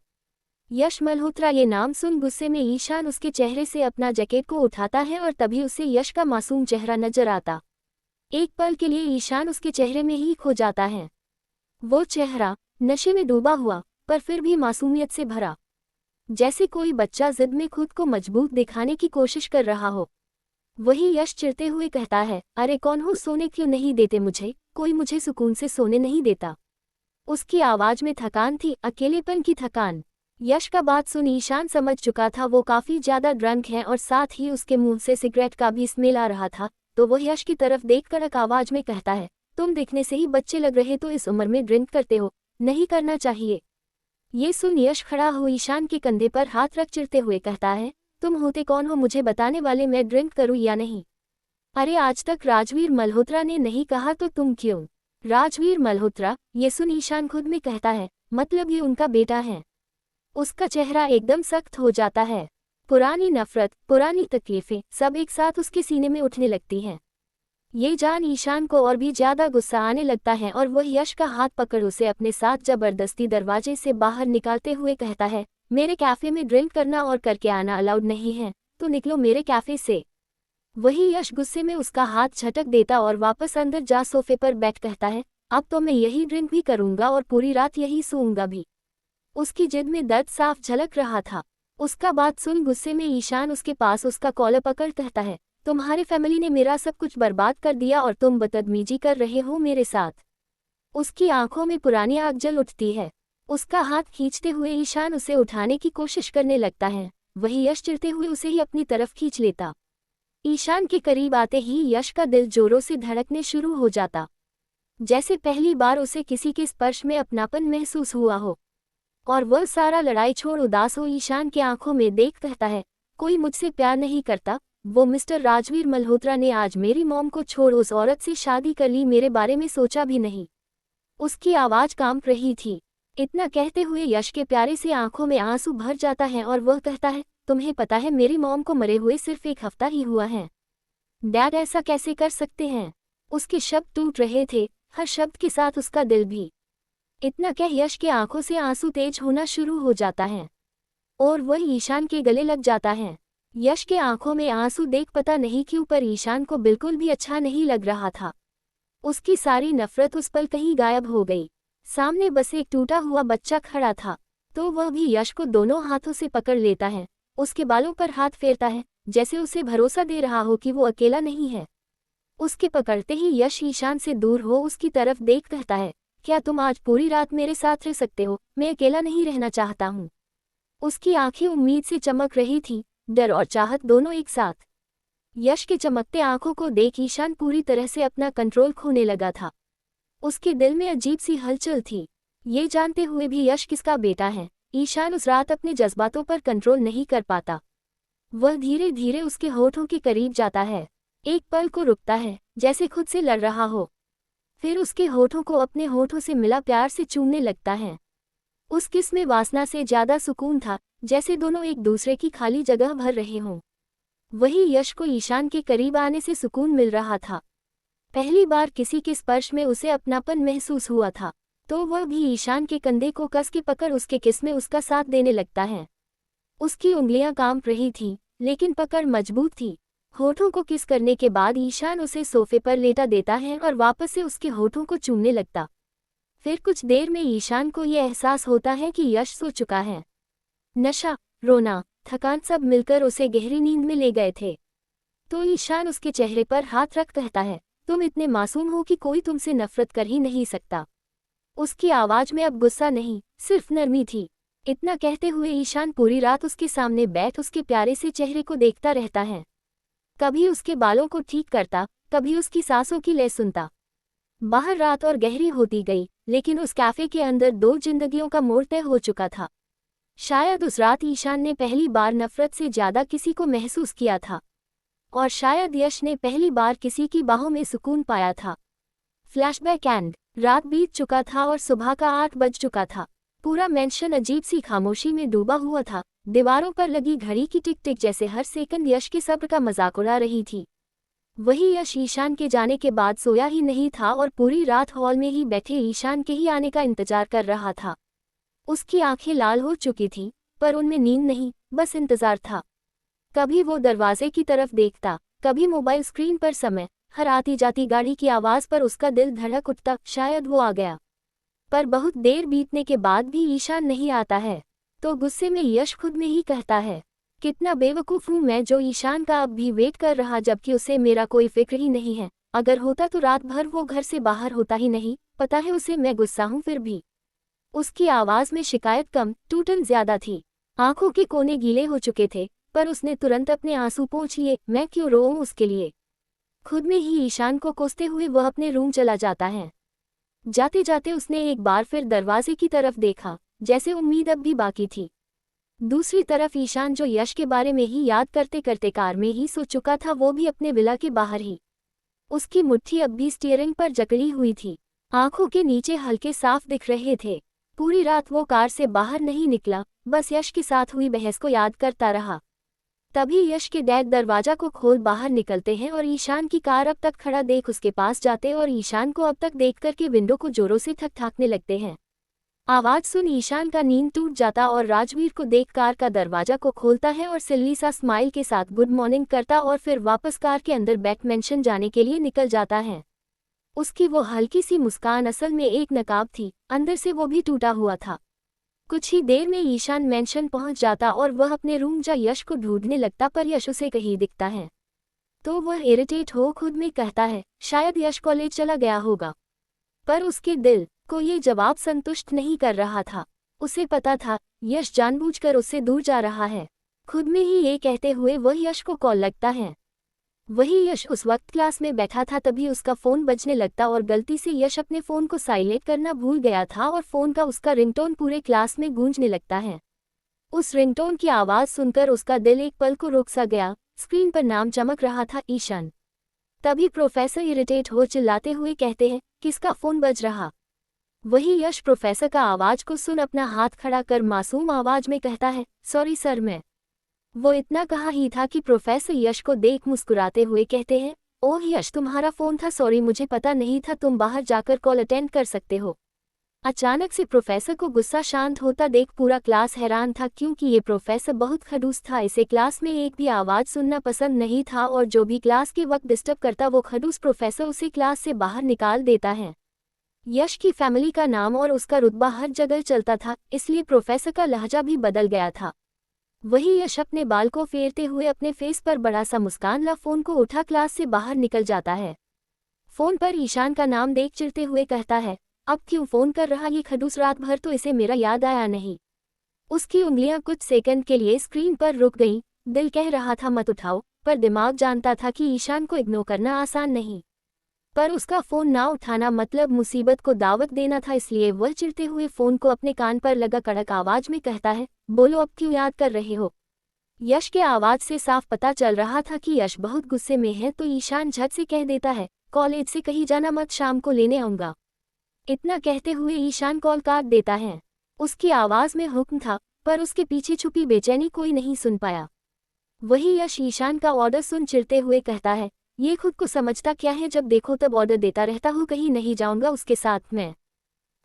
यश मल्होत्रा ये नाम सुन गुस्से में ईशान उसके चेहरे से अपना जैकेट को उठाता है और तभी उसे यश का मासूम चेहरा नजर आता। एक पल के लिए ईशान उसके चेहरे में ही खो जाता है। वो चेहरा नशे में डूबा हुआ पर फिर भी मासूमियत से भरा, जैसे कोई बच्चा जिद में खुद को मजबूत दिखाने की कोशिश कर रहा हो। वही यश चिढ़ते हुए कहता है, अरे कौन हो, सोने क्यों नहीं देते मुझे, कोई मुझे सुकून से सोने नहीं देता। उसकी आवाज में थकान थी, अकेलेपन की थकान। यश का बात सुन ईशान समझ चुका था वो काफी ज्यादा ड्रंक है और साथ ही उसके मुंह से सिगरेट का भी स्मेल आ रहा था। तो वो यश की तरफ देख कड़क आवाज में कहता है, तुम दिखने से ही बच्चे लग रहे, तो इस उम्र में ड्रिंक करते हो, नहीं करना चाहिए। ये सुन यश खड़ा हो ईशान के कंधे पर हाथ रख चिढ़ते हुए कहता है, तुम होते कौन हो मुझे बताने वाले, मैं ड्रिंक करूं या नहीं? अरे आज तक राजवीर मल्होत्रा ने नहीं कहा तो तुम क्यों? राजवीर मल्होत्रा? ये सुन ईशान खुद में कहता है, मतलब ये उनका बेटा है। उसका चेहरा एकदम सख्त हो जाता है। पुरानी नफरत, पुरानी तकलीफें सब एक साथ उसके सीने में उठने लगती हैं। ये जान ईशान को और भी ज्यादा गुस्सा आने लगता है और वह यश का हाथ पकड़ उसे अपने साथ जबरदस्ती दरवाजे से बाहर निकालते हुए कहता है, मेरे कैफे में ड्रिंक करना और करके आना अलाउड नहीं है, तो निकलो मेरे कैफे से। वही यश गुस्से में उसका हाथ झटक देता और वापस अंदर जा सोफे पर बैठ कहता है, अब तो मैं यही ड्रिंक भी करूंगा और पूरी रात यही सोऊंगा भी। उसकी जिद में दर्द साफ झलक रहा था। उसका बात सुन गुस्से में ईशान उसके पास उसका कॉलर पकड़ कहता है, तुम्हारे फैमिली ने मेरा सब कुछ बर्बाद कर दिया और तुम बदतमीजी कर रहे हो मेरे साथ। उसकी आंखों में पुरानी आग जल उठती है। उसका हाथ खींचते हुए ईशान उसे उठाने की कोशिश करने लगता है। वही यश चिढ़ते हुए उसे ही अपनी तरफ खींच लेता। ईशान के करीब आते ही यश का दिल जोरों से धड़कने शुरू हो जाता, जैसे पहली बार उसे किसी के स्पर्श में अपनापन महसूस हुआ हो। और वह सारा लड़ाई छोड़ उदास हो ईशान की आंखों में देख कहता है, कोई मुझसे प्यार नहीं करता, वो मिस्टर राजवीर मल्होत्रा ने आज मेरी मॉम को छोड़ उस औरत से शादी कर ली, मेरे बारे में सोचा भी नहीं। उसकी आवाज कांप रही थी। इतना कहते हुए यश के प्यारे से आंखों में आंसू भर जाता है और वह कहता है, तुम्हें पता है मेरी मॉम को मरे हुए सिर्फ 1 हफ्ता ही हुआ है। डैड ऐसा कैसे कर सकते हैं? उसके शब्द टूट रहे थे, हर शब्द के साथ उसका दिल भी। इतना कह यश के आंखों से आंसू तेज होना शुरू हो जाता है और वह ईशान के गले लग जाता है। यश के आंखों में आंसू देख पता नहीं क्यों पर ईशान को बिल्कुल भी अच्छा नहीं लग रहा था। उसकी सारी नफरत उस पल कहीं गायब हो गई। सामने बस एक टूटा हुआ बच्चा खड़ा था, तो वह भी यश को दोनों हाथों से पकड़ लेता है, उसके बालों पर हाथ फेरता है, जैसे उसे भरोसा दे रहा हो कि वो अकेला नहीं है। उसके पकड़ते ही यश ईशान से दूर हो उसकी तरफ देख कहता है, क्या तुम आज पूरी रात मेरे साथ रह सकते हो? मैं अकेला नहीं रहना चाहता हूँ। उसकी आंखें उम्मीद से चमक रही थी, डर और चाहत दोनों एक साथ। यश के चमकते आंखों को देख ईशान पूरी तरह से अपना कंट्रोल खोने लगा था। उसके दिल में अजीब सी हलचल थी। ये जानते हुए भी यश किसका बेटा है, ईशान उस रात अपने जज्बातों पर कंट्रोल नहीं कर पाता। वह धीरे धीरे उसके होठों के करीब जाता है, एक पल को रुकता है जैसे खुद से लड़ रहा हो, फिर उसके होठों को अपने होठों से मिला प्यार से चूमने लगता है। उस किस में वासना से ज्यादा सुकून था, जैसे दोनों एक दूसरे की खाली जगह भर रहे हों। वही यश को ईशान के करीब आने से सुकून मिल रहा था। पहली बार किसी के स्पर्श में उसे अपनापन महसूस हुआ था, तो वह भी ईशान के कंधे को कस के पकड़ उसके किस में उसका साथ देने लगता है। उसकी उंगलियां कांप रही थीं, लेकिन पकड़ मजबूत थी। होठों को किस करने के बाद ईशान उसे सोफे पर लेटा देता है और वापस से उसके होठों को चूमने लगता। फिर कुछ देर में ईशान को यह एहसास होता है कि यश सो चुका है। नशा, रोना, थकान सब मिलकर उसे गहरी नींद में ले गए थे। तो ईशान उसके चेहरे पर हाथ रख कहता है, तुम इतने मासूम हो कि कोई तुमसे नफरत कर ही नहीं सकता। उसकी आवाज में अब गुस्सा नहीं, सिर्फ नरमी थी। इतना कहते हुए ईशान पूरी रात उसके सामने बैठ उसके प्यारे से चेहरे को देखता रहता है। कभी उसके बालों को ठीक करता, कभी उसकी सांसों की लय सुनता। बाहर रात और गहरी होती गई, लेकिन उस कैफे के अंदर 2 जिंदगियों का मोड़ तय हो चुका था। शायद उस रात ईशान ने पहली बार नफरत से ज्यादा किसी को महसूस किया था, और शायद यश ने पहली बार किसी की बाहों में सुकून पाया था। Flashback and. रात बीत चुका था और सुबह का 8 बज चुका था। पूरा मेंशन अजीब सी खामोशी में डूबा हुआ था। दीवारों पर लगी घड़ी की टिक टिक जैसे हर सेकंड यश के सब्र का मजाक उड़ा रही थी। वही यश ईशान के जाने के बाद सोया ही नहीं था और पूरी रात हॉल में ही बैठे ईशान के ही आने का इंतजार कर रहा था। उसकी आंखें लाल हो चुकी थीं, पर उनमें नींद नहीं, बस इंतजार था। कभी वो दरवाजे की तरफ देखता, कभी मोबाइल स्क्रीन पर समय, हर आती जाती गाड़ी की आवाज पर उसका दिल धड़क उठता, शायद वो आ गया। पर बहुत देर बीतने के बाद भी ईशान नहीं आता है, तो गुस्से में यश खुद में ही कहता है, कितना बेवकूफ़ हूँ मैं जो ईशान का अब भी वेट कर रहा, जबकि उसे मेरा कोई फिक्र ही नहीं है। अगर होता तो रात भर वो घर से बाहर होता ही नहीं। पता है उसे मैं गुस्सा हूँ फिर भी। उसकी आवाज में शिकायत कम, टूटन ज्यादा थी। आंखों के कोने गीले हो चुके थे, पर उसने तुरंत अपने आंसू पोंछ लिए। मैं क्यों रोऊं उसके लिए? खुद में ही ईशान को कोसते हुए वह अपने रूम चला जाता है। जाते जाते उसने एक बार फिर दरवाजे की तरफ देखा, जैसे उम्मीद अब भी बाकी थी। दूसरी तरफ ईशान, जो यश के बारे में ही याद करते करते कार में ही सो चुका था, वो भी अपने विला के बाहर ही। उसकी मुट्ठी अब भी स्टीयरिंग पर जकड़ी हुई थी, आंखों के नीचे हल्के साफ दिख रहे थे। पूरी रात वो कार से बाहर नहीं निकला, बस यश के साथ हुई बहस को याद करता रहा। तभी यश के डैड दरवाजा को खोल बाहर निकलते हैं और ईशान की कार अब तक खड़ा देख उसके पास जाते और ईशान को अब तक देख करके विंडो को जोरों से ठकठाकने लगते हैं। आवाज सुन ईशान का नींद टूट जाता और राजवीर को देख कार का दरवाजा को खोलता है और सिल्ली सा स्माइल के साथ गुड मॉर्निंग करता और फिर वापस कार के अंदर बैक मेंशन जाने के लिए निकल जाता है। उसकी वो हल्की सी मुस्कान असल में एक नकाब थी, अंदर से वो भी टूटा हुआ था। कुछ ही देर में ईशान मेंशन पहुंच जाता और वह अपने रूम जा यश को ढूंढने लगता, पर यश उसे कहीं दिखता है तो वह इरिटेट हो खुद में कहता है, शायद यश कॉलेज चला गया होगा। पर उसके दिल को ये जवाब संतुष्ट नहीं कर रहा था। उसे पता था यश जानबूझकर उससे दूर जा रहा है। खुद में ही ये कहते हुए वह यश को कॉल लगता है। वही यश उस वक्त क्लास में बैठा था, तभी उसका फ़ोन बजने लगता और गलती से यश अपने फ़ोन को साइलेंट करना भूल गया था और फ़ोन का उसका रिंगटोन पूरे क्लास में गूंजने लगता है। उस रिंगटोन की आवाज़ सुनकर उसका दिल एक पल को रुक सा गया। स्क्रीन पर नाम चमक रहा था, ईशान। तभी प्रोफेसर इरिटेट हो चिल्लाते हुए कहते हैं, किसका फ़ोन बज रहा? वही यश प्रोफेसर का आवाज़ को सुन अपना हाथ खड़ा कर मासूम आवाज़ में कहता है, सॉरी सर मैं। वो इतना कहा ही था कि प्रोफेसर यश को देख मुस्कुराते हुए कहते हैं, ओह यश, तुम्हारा फ़ोन था, सॉरी मुझे पता नहीं था, तुम बाहर जाकर कॉल अटेंड कर सकते हो। अचानक से प्रोफेसर को गुस्सा शांत होता देख पूरा क्लास हैरान था, क्योंकि ये प्रोफेसर बहुत खड़ूस था। इसे क्लास में एक भी आवाज़ सुनना पसंद नहीं था और जो भी क्लास के वक्त डिस्टर्ब करता वो खड़ूस प्रोफेसर उसे क्लास से बाहर निकाल देता है। यश की फैमिली का नाम और उसका रुतबा हर जगह चलता था, इसलिए प्रोफेसर का लहजा भी बदल गया था। वही यश अपने बाल को फेरते हुए अपने फेस पर बड़ा सा मुस्कान ला फ़ोन को उठा क्लास से बाहर निकल जाता है। फ़ोन पर ईशान का नाम देख चिढ़ते हुए कहता है, अब क्यों फ़ोन कर रहा ये खड़ूस, रात भर तो इसे मेरा याद आया नहीं। उसकी उंगलियां कुछ सेकंड के लिए स्क्रीन पर रुक गईं। दिल कह रहा था मत उठाओ, पर दिमाग जानता था कि ईशान को इग्नोर करना आसान नहीं। पर उसका फ़ोन ना उठाना मतलब मुसीबत को दावत देना था, इसलिए वह चिढ़ते हुए फ़ोन को अपने कान पर लगा कड़क आवाज़ में कहता है, बोलो अब क्यों याद कर रहे हो? यश के आवाज़ से साफ पता चल रहा था कि यश बहुत गुस्से में है, तो ईशान झट से कह देता है, कॉलेज से कहीं जाना मत, शाम को लेने आऊँगा। इतना कहते हुए ईशान कॉल काट देता है। उसकी आवाज़ में हुक्म था, पर उसके पीछे छुपी बेचैनी कोई नहीं सुन पाया। वही यश ईशान का ऑर्डर सुन चिढ़ते हुए कहता है, ये खुद को समझता क्या है, जब देखो तब ऑर्डर देता रहता हूँ, कहीं नहीं जाऊँगा उसके साथ मैं।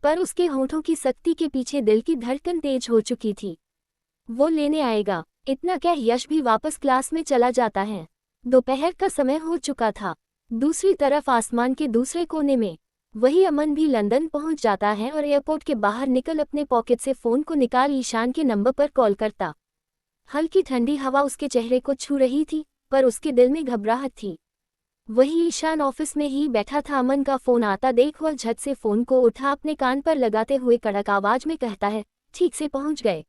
पर उसके होंठों की सख्ती के पीछे दिल की धड़कन तेज हो चुकी थी। वो लेने आएगा। इतना कह यश भी वापस क्लास में चला जाता है। दोपहर का समय हो चुका था। दूसरी तरफ आसमान के दूसरे कोने में वही अमन भी लंदन पहुंच जाता है और एयरपोर्ट के बाहर निकल अपने पॉकेट से फ़ोन को निकाल ईशान के नंबर पर कॉल करता। हल्की ठंडी हवा उसके चेहरे को छू रही थी, पर उसके दिल में घबराहट थी। वही ईशान ऑफिस में ही बैठा था। अमन का फ़ोन आता देख वह झट से फ़ोन को उठा अपने कान पर लगाते हुए कड़क आवाज़ में कहता है, ठीक से पहुंच गए?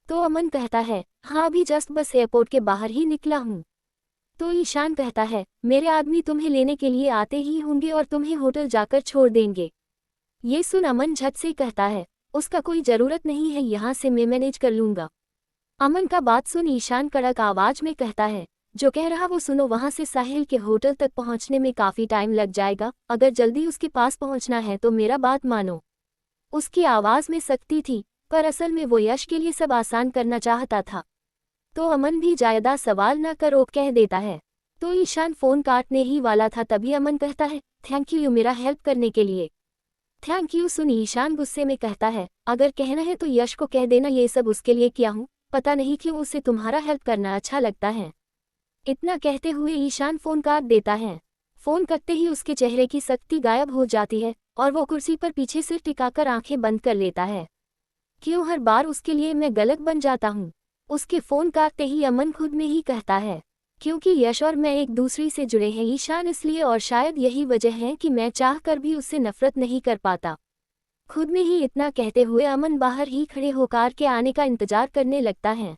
तो अमन कहता है, हाँ अभी जस्ट बस एयरपोर्ट के बाहर ही निकला हूँ। तो ईशान कहता है, मेरे आदमी तुम्हें लेने के लिए आते ही होंगे और तुम्हें होटल जाकर छोड़ देंगे। ये सुन अमन झट से कहता है, उसका कोई ज़रूरत नहीं है, यहाँ से मैं मैनेज कर लूँगा। अमन का बात सुन ईशान कड़क आवाज़ में कहता है, जो कह रहा वो सुनो, वहाँ से साहिल के होटल तक पहुँचने में काफ़ी टाइम लग जाएगा, अगर जल्दी उसके पास पहुँचना है तो मेरा बात मानो। उसकी आवाज़ में सख्ती थी, पर असल में वो यश के लिए सब आसान करना चाहता था। तो अमन भी ज़्यादा सवाल न कर ओके कह देता है। तो ईशान फ़ोन काटने ही वाला था, तभी अमन कहता है, थैंक यू मेरा हेल्प करने के लिए। थैंक यू सुन ईशान गुस्से में कहता है, अगर कहना है तो यश को कह देना ये सब उसके लिए किया हूँ, पता नहीं क्यों उसे तुम्हारा हेल्प करना अच्छा लगता है। इतना कहते हुए ईशान फ़ोन काट देता है। फ़ोन कटते ही उसके चेहरे की सख्ती गायब हो जाती है और वो कुर्सी पर पीछे सिर टिकाकर आंखें बंद कर लेता है। क्यों हर बार उसके लिए मैं गलत बन जाता हूँ? उसके फ़ोन काटते ही अमन खुद में ही कहता है, क्योंकि यश और मैं एक दूसरे से जुड़े हैं ईशान, इसलिए, और शायद यही वजह है कि मैं चाह कर भी उससे नफरत नहीं कर पाता। खुद में ही इतना कहते हुए अमन बाहर ही खड़े होकर के आने का इंतजार करने लगता है।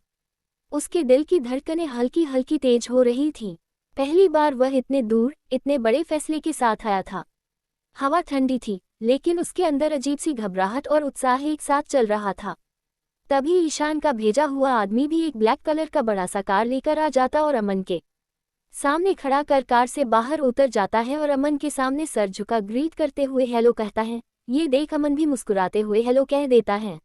उसके दिल की धड़कनें हल्की हल्की तेज हो रही थीं। पहली बार वह इतने दूर, इतने बड़े फैसले के साथ आया था। हवा ठंडी थी, लेकिन उसके अंदर अजीब सी घबराहट और उत्साह एक साथ चल रहा था। तभी ईशान का भेजा हुआ आदमी भी एक ब्लैक कलर का बड़ा सा कार लेकर आ जाता और अमन के सामने खड़ा कर कार से बाहर उतर जाता है और अमन के सामने सर झुका ग्रीट करते हुए हेलो कहता है। ये देख अमन भी मुस्कुराते हुए हेलो कह देता है।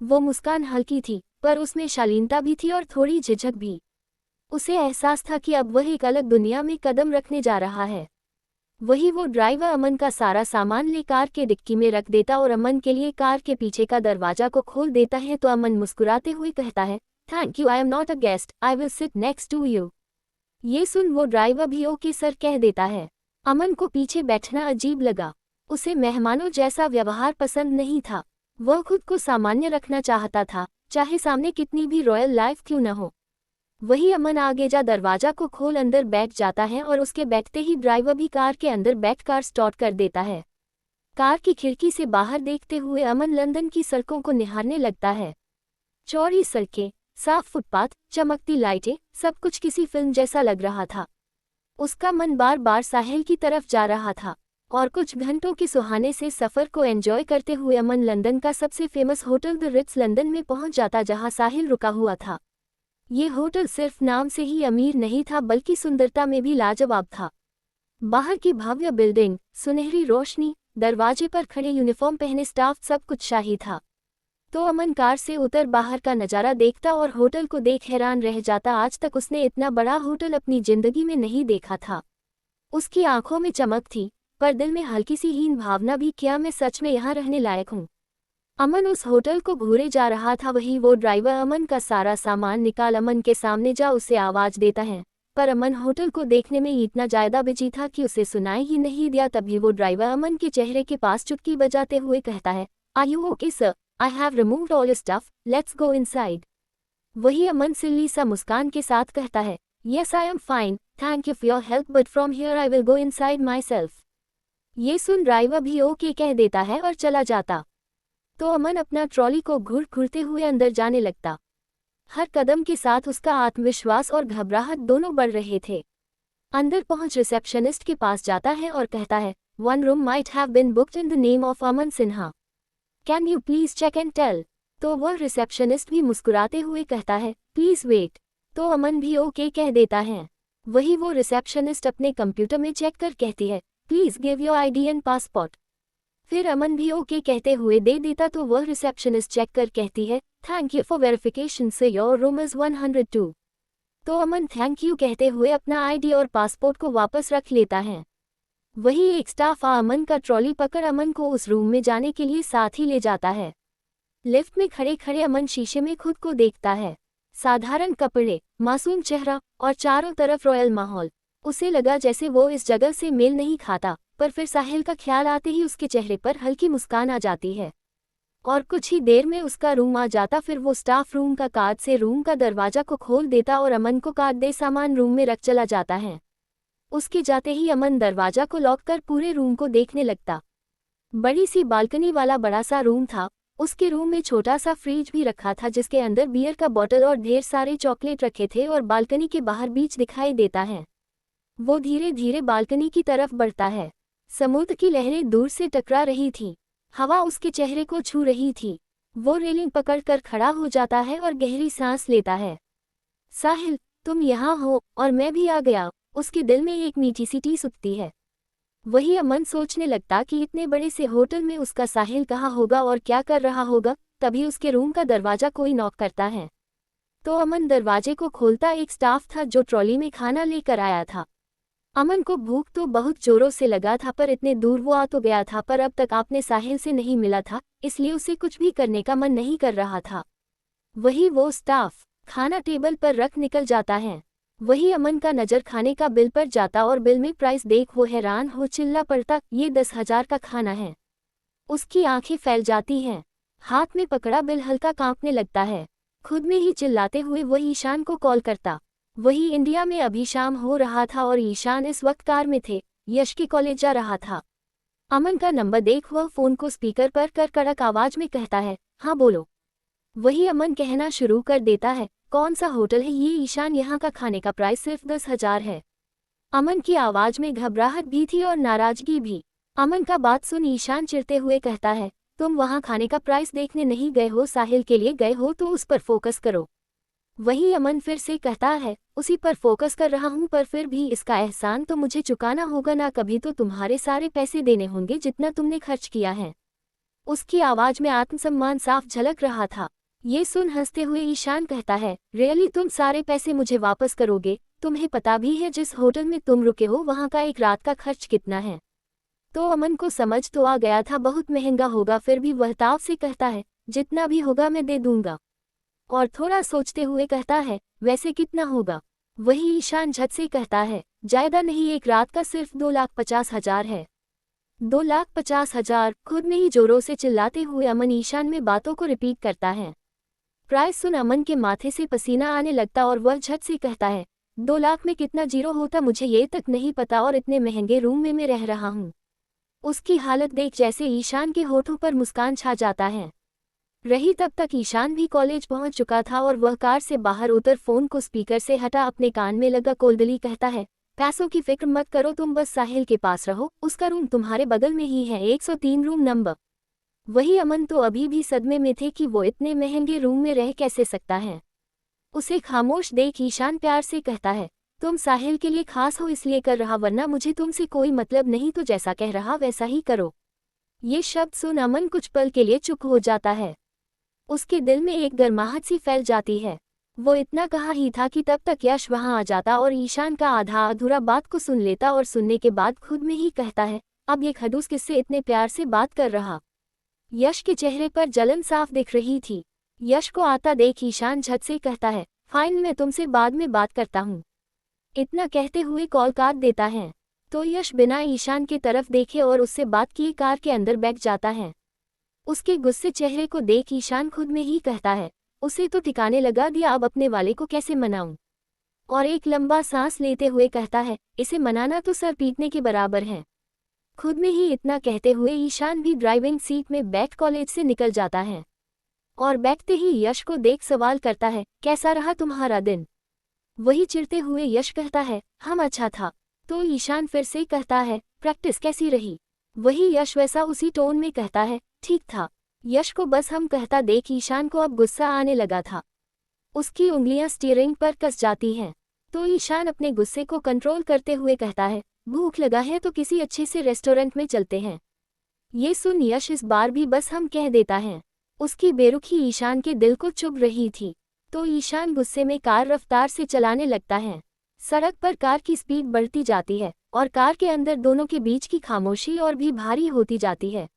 वो मुस्कान हल्की थी, पर उसमें शालीनता भी थी और थोड़ी झिझक भी। उसे एहसास था कि अब वह एक अलग दुनिया में कदम रखने जा रहा है। वही वो ड्राइवर अमन का सारा सामान ले कार के डिक्की में रख देता और अमन के लिए कार के पीछे का दरवाजा को खोल देता है तो अमन मुस्कुराते हुए कहता है, thank you, I am not a guest, I will sit next to you. ये सुन वो ड्राइवर भी ओके सर कह देता है। अमन को पीछे बैठना अजीब लगा। उसे मेहमानों जैसा व्यवहार पसंद नहीं था। वह खुद को सामान्य रखना चाहता था, चाहे सामने कितनी भी रॉयल लाइफ क्यों न हो। वही अमन आगे जा दरवाजा को खोल अंदर बैठ जाता है और उसके बैठते ही ड्राइवर भी कार के अंदर बैठ कार स्टार्ट कर देता है। कार की खिड़की से बाहर देखते हुए अमन लंदन की सड़कों को निहारने लगता है। चौड़ी सड़कें, साफ फुटपाथ, चमकती लाइटें, सब कुछ किसी फिल्म जैसा लग रहा था। उसका मन बार बार साहिल की तरफ जा रहा था और कुछ घंटों के सुहाने से सफ़र को एंजॉय करते हुए अमन लंदन का सबसे famous hotel the Ritz London में पहुंच जाता जहां साहिल रुका हुआ था। ये होटल सिर्फ नाम से ही अमीर नहीं था बल्कि सुंदरता में भी लाजवाब था। बाहर की भव्य बिल्डिंग, सुनहरी रोशनी, दरवाजे पर खड़े यूनिफॉर्म पहने स्टाफ, सब कुछ शाही था। तो अमन कार से उतर बाहर का नज़ारा देखता और होटल को देख हैरान रह जाता। आज तक उसने इतना बड़ा होटल अपनी जिंदगी में नहीं देखा था। उसकी आंखों में चमक थी, पर दिल में हल्की सी हीन भावना भी, क्या मैं सच में यहाँ रहने लायक हूँ। अमन उस होटल को घूरे जा रहा था। वही वो ड्राइवर अमन का सारा सामान निकाल अमन के सामने जा उसे आवाज देता है, पर अमन होटल को देखने में इतना ज्यादा बिजी था कि उसे सुनाई ही नहीं दिया। तभी वो ड्राइवर अमन के चेहरे के पास चुटकी बजाते हुए कहता है, are you okay sir, I have removed all your stuff, let's go inside. वही अमन सिल्ली सा मुस्कान के साथ कहता है, yes I am fine, thank you for your help, but from here I will go inside myself. ये सुन driver भी ओके कह देता है और चला जाता। तो अमन अपना ट्रॉली को घुरते हुए अंदर जाने लगता। हर कदम के साथ उसका आत्मविश्वास और घबराहट दोनों बढ़ रहे थे। अंदर पहुंच रिसेप्शनिस्ट के पास जाता है और कहता है, one room might have been booked in the name of Aman Sinha, can you please check and tell. तो वह रिसेप्शनिस्ट भी मुस्कुराते हुए कहता है, प्लीज वेट। तो अमन भी ओके कह देता है। वही वो रिसेप्शनिस्ट अपने कंप्यूटर में चेक कर कहती है, please give your ID and passport. फिर अमन भी ओके कहते हुए दे देता तो वह रिसेप्शनिस्ट चेक कर कहती है, थैंक यू फॉर वेरिफिकेशन से योर रूम इज 102। तो अमन थैंक यू कहते हुए अपना आईडी और पासपोर्ट को वापस रख लेता है। वही एक स्टाफ अमन का ट्रॉली पकड़ अमन को उस रूम में जाने के लिए साथ ही ले जाता है। लिफ्ट में खड़े खड़े अमन शीशे में खुद को देखता है। साधारण कपड़े, मासूम चेहरा और चारों तरफ रॉयल माहौल। उसे लगा जैसे वो इस जगह से मेल नहीं खाता, पर फिर साहिल का ख्याल आते ही उसके चेहरे पर हल्की मुस्कान आ जाती है और कुछ ही देर में उसका रूम आ जाता। फिर वो स्टाफ रूम का कार्ड से रूम का दरवाजा को खोल देता और अमन को कार्ड दे सामान रूम में रख चला जाता है। उसके जाते ही अमन दरवाजा को लॉक कर पूरे रूम को देखने लगता। बड़ी सी बालकनी वाला बड़ा सा रूम था। उसके रूम में छोटा सा फ्रिज भी रखा था जिसके अंदर बियर का बॉटल और ढेर सारे चॉकलेट रखे थे और बालकनी के बाहर बीच दिखाई देता है। वो धीरे धीरे बालकनी की तरफ बढ़ता है। समुद्र की लहरें दूर से टकरा रही थीं। हवा उसके चेहरे को छू रही थी। वो रेलिंग पकड़कर खड़ा हो जाता है और गहरी सांस लेता है। साहिल, तुम यहाँ हो और मैं भी आ गया। उसके दिल में एक मीठी सी टीस उठती है। वही अमन सोचने लगता कि इतने बड़े से होटल में उसका साहिल कहाँ होगा और क्या कर रहा होगा। तभी उसके रूम का दरवाजा कोई नॉक करता है। तो अमन दरवाजे को खोलता। एक स्टाफ था जो ट्रॉली में खाना लेकर आया था। अमन को भूख तो बहुत जोरों से लगा था, पर इतने दूर वो आ तो गया था, पर अब तक आपने साहिल से नहीं मिला था, इसलिए उसे कुछ भी करने का मन नहीं कर रहा था। वही वो स्टाफ खाना टेबल पर रख निकल जाता है। वही अमन का नज़र खाने का बिल पर जाता और बिल में प्राइस देख वो हैरान हो चिल्ला पड़ता, ये 10,000 का खाना है। उसकी आंखें फैल जाती हैं। हाथ में पकड़ा बिल हल्का कांपने लगता है। खुद में ही चिल्लाते हुए वही ईशान को कॉल करता। वही इंडिया में अभी शाम हो रहा था और ईशान इस वक्त कार में थे, यश के कॉलेज जा रहा था। अमन का नंबर देख वह फोन को स्पीकर पर कर कड़क आवाज में कहता है, हाँ बोलो। वही अमन कहना शुरू कर देता है, कौन सा होटल है ये ईशान, यहाँ का खाने का प्राइस सिर्फ 10,000 है। अमन की आवाज में घबराहट भी थी और नाराजगी भी। अमन का बात सुन ईशान चिढ़ते हुए कहता है, तुम वहाँ खाने का प्राइस देखने नहीं गए हो, साहिल के लिए गए हो तो उस पर फोकस करो। वही अमन फिर से कहता है, उसी पर फोकस कर रहा हूँ, पर फिर भी इसका एहसान तो मुझे चुकाना होगा ना, कभी तो तुम्हारे सारे पैसे देने होंगे जितना तुमने खर्च किया है। उसकी आवाज में आत्मसम्मान साफ झलक रहा था। ये सुन हंसते हुए ईशान कहता है, रियली तुम सारे पैसे मुझे वापस करोगे? तुम्हें पता भी है जिस होटल में तुम रुके हो वहाँ का एक रात का खर्च कितना है? तो अमन को समझ तो आ गया था बहुत महंगा होगा, फिर भी वह ताव से कहता है, जितना भी होगा मैं दे दूंगा। और थोड़ा सोचते हुए कहता है, वैसे कितना होगा? वही ईशान झट से कहता है, ज्यादा नहीं, एक रात का सिर्फ 2,50,000 है। 2,50,000? खुद में ही जोरों से चिल्लाते हुए अमन ईशान में बातों को रिपीट करता है। प्राइस सुन अमन के माथे से पसीना आने लगता और वह झट से कहता है, 2 लाख में कितना जीरो होता मुझे ये तक नहीं पता, और इतने महंगे रूम में मैं रह रहा हूँ। उसकी हालत देख जैसे ईशान के होठों पर मुस्कान छा जाता है। रही तब तक ईशान भी कॉलेज पहुंच चुका था और वह कार से बाहर उतर फोन को स्पीकर से हटा अपने कान में लगा कोल्डली कहता है, पैसों की फिक्र मत करो, तुम बस साहिल के पास रहो, उसका रूम तुम्हारे बगल में ही है, 103 रूम नंबर। वही अमन तो अभी भी सदमे में थे कि वो इतने महंगे रूम में रह कैसे सकता है। उसे खामोश देख ईशान प्यार से कहता है, तुम साहिल के लिए खास हो इसलिए कर रहा, वरना मुझे तुमसे कोई मतलब नहीं, तो जैसा कह रहा वैसा ही करो। ये शब्द सुन अमन कुछ पल के लिए चुप हो जाता है। उसके दिल में एक गर्माहट सी फैल जाती है। वो इतना कहा ही था कि तब तक यश वहां आ जाता और ईशान का आधा अधूरा बात को सुन लेता और सुनने के बाद खुद में ही कहता है, अब ये खड़ूस किससे इतने प्यार से बात कर रहा। यश के चेहरे पर जलन साफ दिख रही थी। यश को आता देख ईशान झट से कहता है, फाइन, मैं तुमसे बाद में बात करता हूँ। इतना कहते हुए कॉल काट देता है। तो यश बिना ईशान की तरफ देखे और उससे बात किए कार के अंदर बैठ जाता है। उसके गुस्से चेहरे को देख ईशान खुद में ही कहता है, उसे तो ठिकाने लगा दिया, अब अपने वाले को कैसे मनाऊं। और एक लंबा सांस लेते हुए कहता है, इसे मनाना तो सर पीटने के बराबर है। खुद में ही इतना कहते हुए ईशान भी ड्राइविंग सीट में बैठ कॉलेज से निकल जाता है। और बैठते ही यश को देख सवाल करता है, कैसा रहा तुम्हारा दिन? वही चिढ़ते हुए यश कहता है, हम अच्छा था। तो ईशान फिर से कहता है, प्रैक्टिस कैसी रही? वही यश वैसा उसी टोन में कहता है, ठीक था। यश को बस हम कहता देख ईशान को अब गुस्सा आने लगा था। उसकी उंगलियां स्टीयरिंग पर कस जाती हैं। तो ईशान अपने गुस्से को कंट्रोल करते हुए कहता है, भूख लगा है तो किसी अच्छे से रेस्टोरेंट में चलते हैं। ये सुन यश इस बार भी बस हम कह देता है। उसकी बेरुखी ईशान के दिल को चुभ रही थी। तो ईशान गुस्से में कार रफ्तार से चलाने लगता है। सड़क पर कार की स्पीड बढ़ती जाती है और कार के अंदर दोनों के बीच की खामोशी और भी भारी होती जाती है।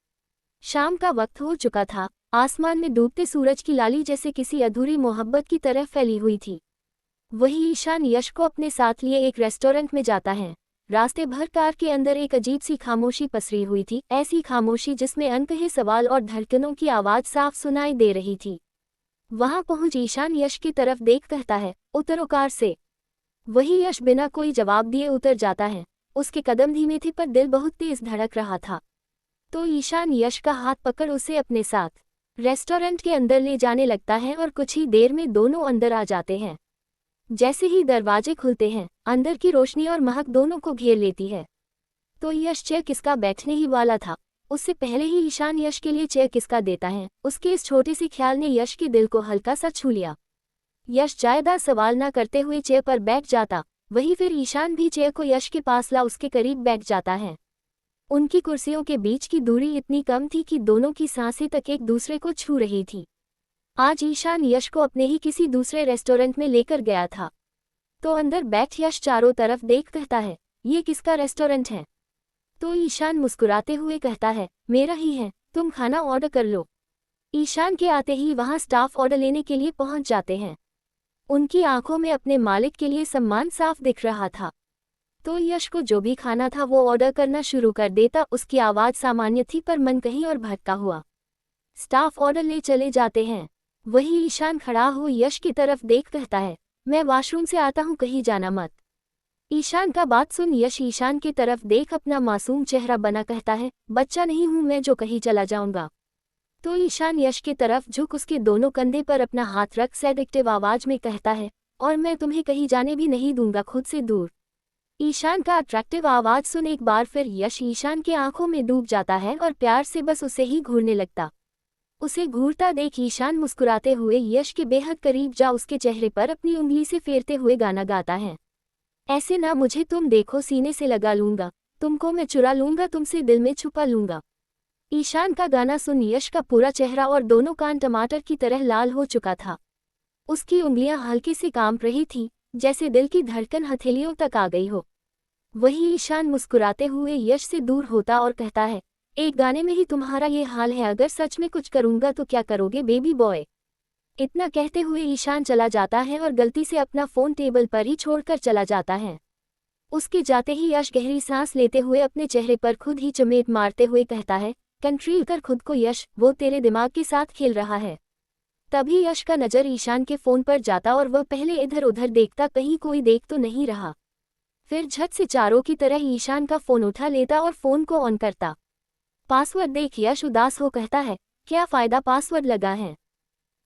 शाम का वक्त हो चुका था। आसमान में डूबते सूरज की लाली जैसे किसी अधूरी मोहब्बत की तरह फैली हुई थी। वही ईशान यश को अपने साथ लिए एक रेस्टोरेंट में जाता है। रास्ते भर कार के अंदर एक अजीब सी खामोशी पसरी हुई थी, ऐसी खामोशी जिसमें अनकहे सवाल और धड़कनों की आवाज साफ सुनाई दे रही थी। वहां पहुंच ईशान यश की तरफ देख कहता है, उतरो कार से। वही यश बिना कोई जवाब दिए उतर जाता है। उसके कदम धीमे थे पर दिल बहुत तेज धड़क रहा था। तो ईशान यश का हाथ पकड़ उसे अपने साथ रेस्टोरेंट के अंदर ले जाने लगता है और कुछ ही देर में दोनों अंदर आ जाते हैं। जैसे ही दरवाजे खुलते हैं, अंदर की रोशनी और महक दोनों को घेर लेती है। तो यश चेयर किसका बैठने ही वाला था। उससे पहले ही ईशान यश के लिए चेयर किसका देता है, उसके इस छोटे से ख्याल ने यश के दिल को हल्का सा छू लिया। यश ज्यादा सवाल न करते हुए चेयर पर बैठ जाता। वही फिर ईशान भी चेयर को यश के पास ला उसके करीब बैठ जाता है। उनकी कुर्सियों के बीच की दूरी इतनी कम थी कि दोनों की सांसें तक एक दूसरे को छू रही थी। आज ईशान यश को अपने ही किसी दूसरे रेस्टोरेंट में लेकर गया था। तो अंदर बैठ यश चारों तरफ देख कहता है, ये किसका रेस्टोरेंट है? तो ईशान मुस्कुराते हुए कहता है, मेरा ही है, तुम खाना ऑर्डर कर लो। ईशान के आते ही वहां स्टाफ ऑर्डर लेने के लिए पहुंच जाते हैं। उनकी आंखों में अपने मालिक के लिए सम्मान साफ दिख रहा था। तो यश को जो भी खाना था वो ऑर्डर करना शुरू कर देता। उसकी आवाज़ सामान्य थी पर मन कहीं और भटका हुआ। स्टाफ ऑर्डर ले चले जाते हैं। वही ईशान खड़ा हो यश की तरफ देख कहता है, मैं वॉशरूम से आता हूँ, कहीं जाना मत। ईशान का बात सुन यश ईशान की तरफ देख अपना मासूम चेहरा बना कहता है, बच्चा नहीं हूं मैं जो कहीं चला जाऊंगा। तो ईशान यश की तरफ झुक उसके दोनों कंधे पर अपना हाथ रख सेडेक्टिव आवाज में कहता है, और मैं तुम्हें कहीं जाने भी नहीं दूंगा खुद से दूर। ईशान का अट्रैक्टिव आवाज सुन एक बार फिर यश ईशान की आंखों में डूब जाता है और प्यार से बस उसे ही घूरने लगता। उसे घूरता देख ईशान मुस्कुराते हुए यश के बेहद करीब जा उसके चेहरे पर अपनी उंगली से फेरते हुए गाना गाता है। ऐसे ना मुझे तुम देखो सीने से लगा लूंगा, तुमको मैं चुरा लूंगा तुमसे दिल में छुपा लूंगा। ईशान का गाना सुन यश का पूरा चेहरा और दोनों कान टमाटर की तरह लाल हो चुका था। उसकी उंगलियां हल्के से कांप रही थीं, जैसे दिल की धड़कन हथेलियों तक आ गई हो। वही ईशान मुस्कुराते हुए यश से दूर होता और कहता है, एक गाने में ही तुम्हारा ये हाल है, अगर सच में कुछ करूंगा तो क्या करोगे बेबी बॉय। इतना कहते हुए ईशान चला जाता है और गलती से अपना फोन टेबल पर ही छोड़कर चला जाता है। उसके जाते ही यश गहरी सांस लेते हुए अपने चेहरे पर खुद ही चमेट मारते हुए कहता है, कंट्रोल कर खुद को यश, वो तेरे दिमाग के साथ खेल रहा है। तभी यश का नज़र ईशान के फोन पर जाता और वह पहले इधर उधर देखता कहीं कोई देख तो नहीं रहा। फिर झट से चारों की तरह ईशान का फोन उठा लेता और फोन को ऑन करता। पासवर्ड देख यश उदास हो कहता है, क्या फायदा पासवर्ड लगा है।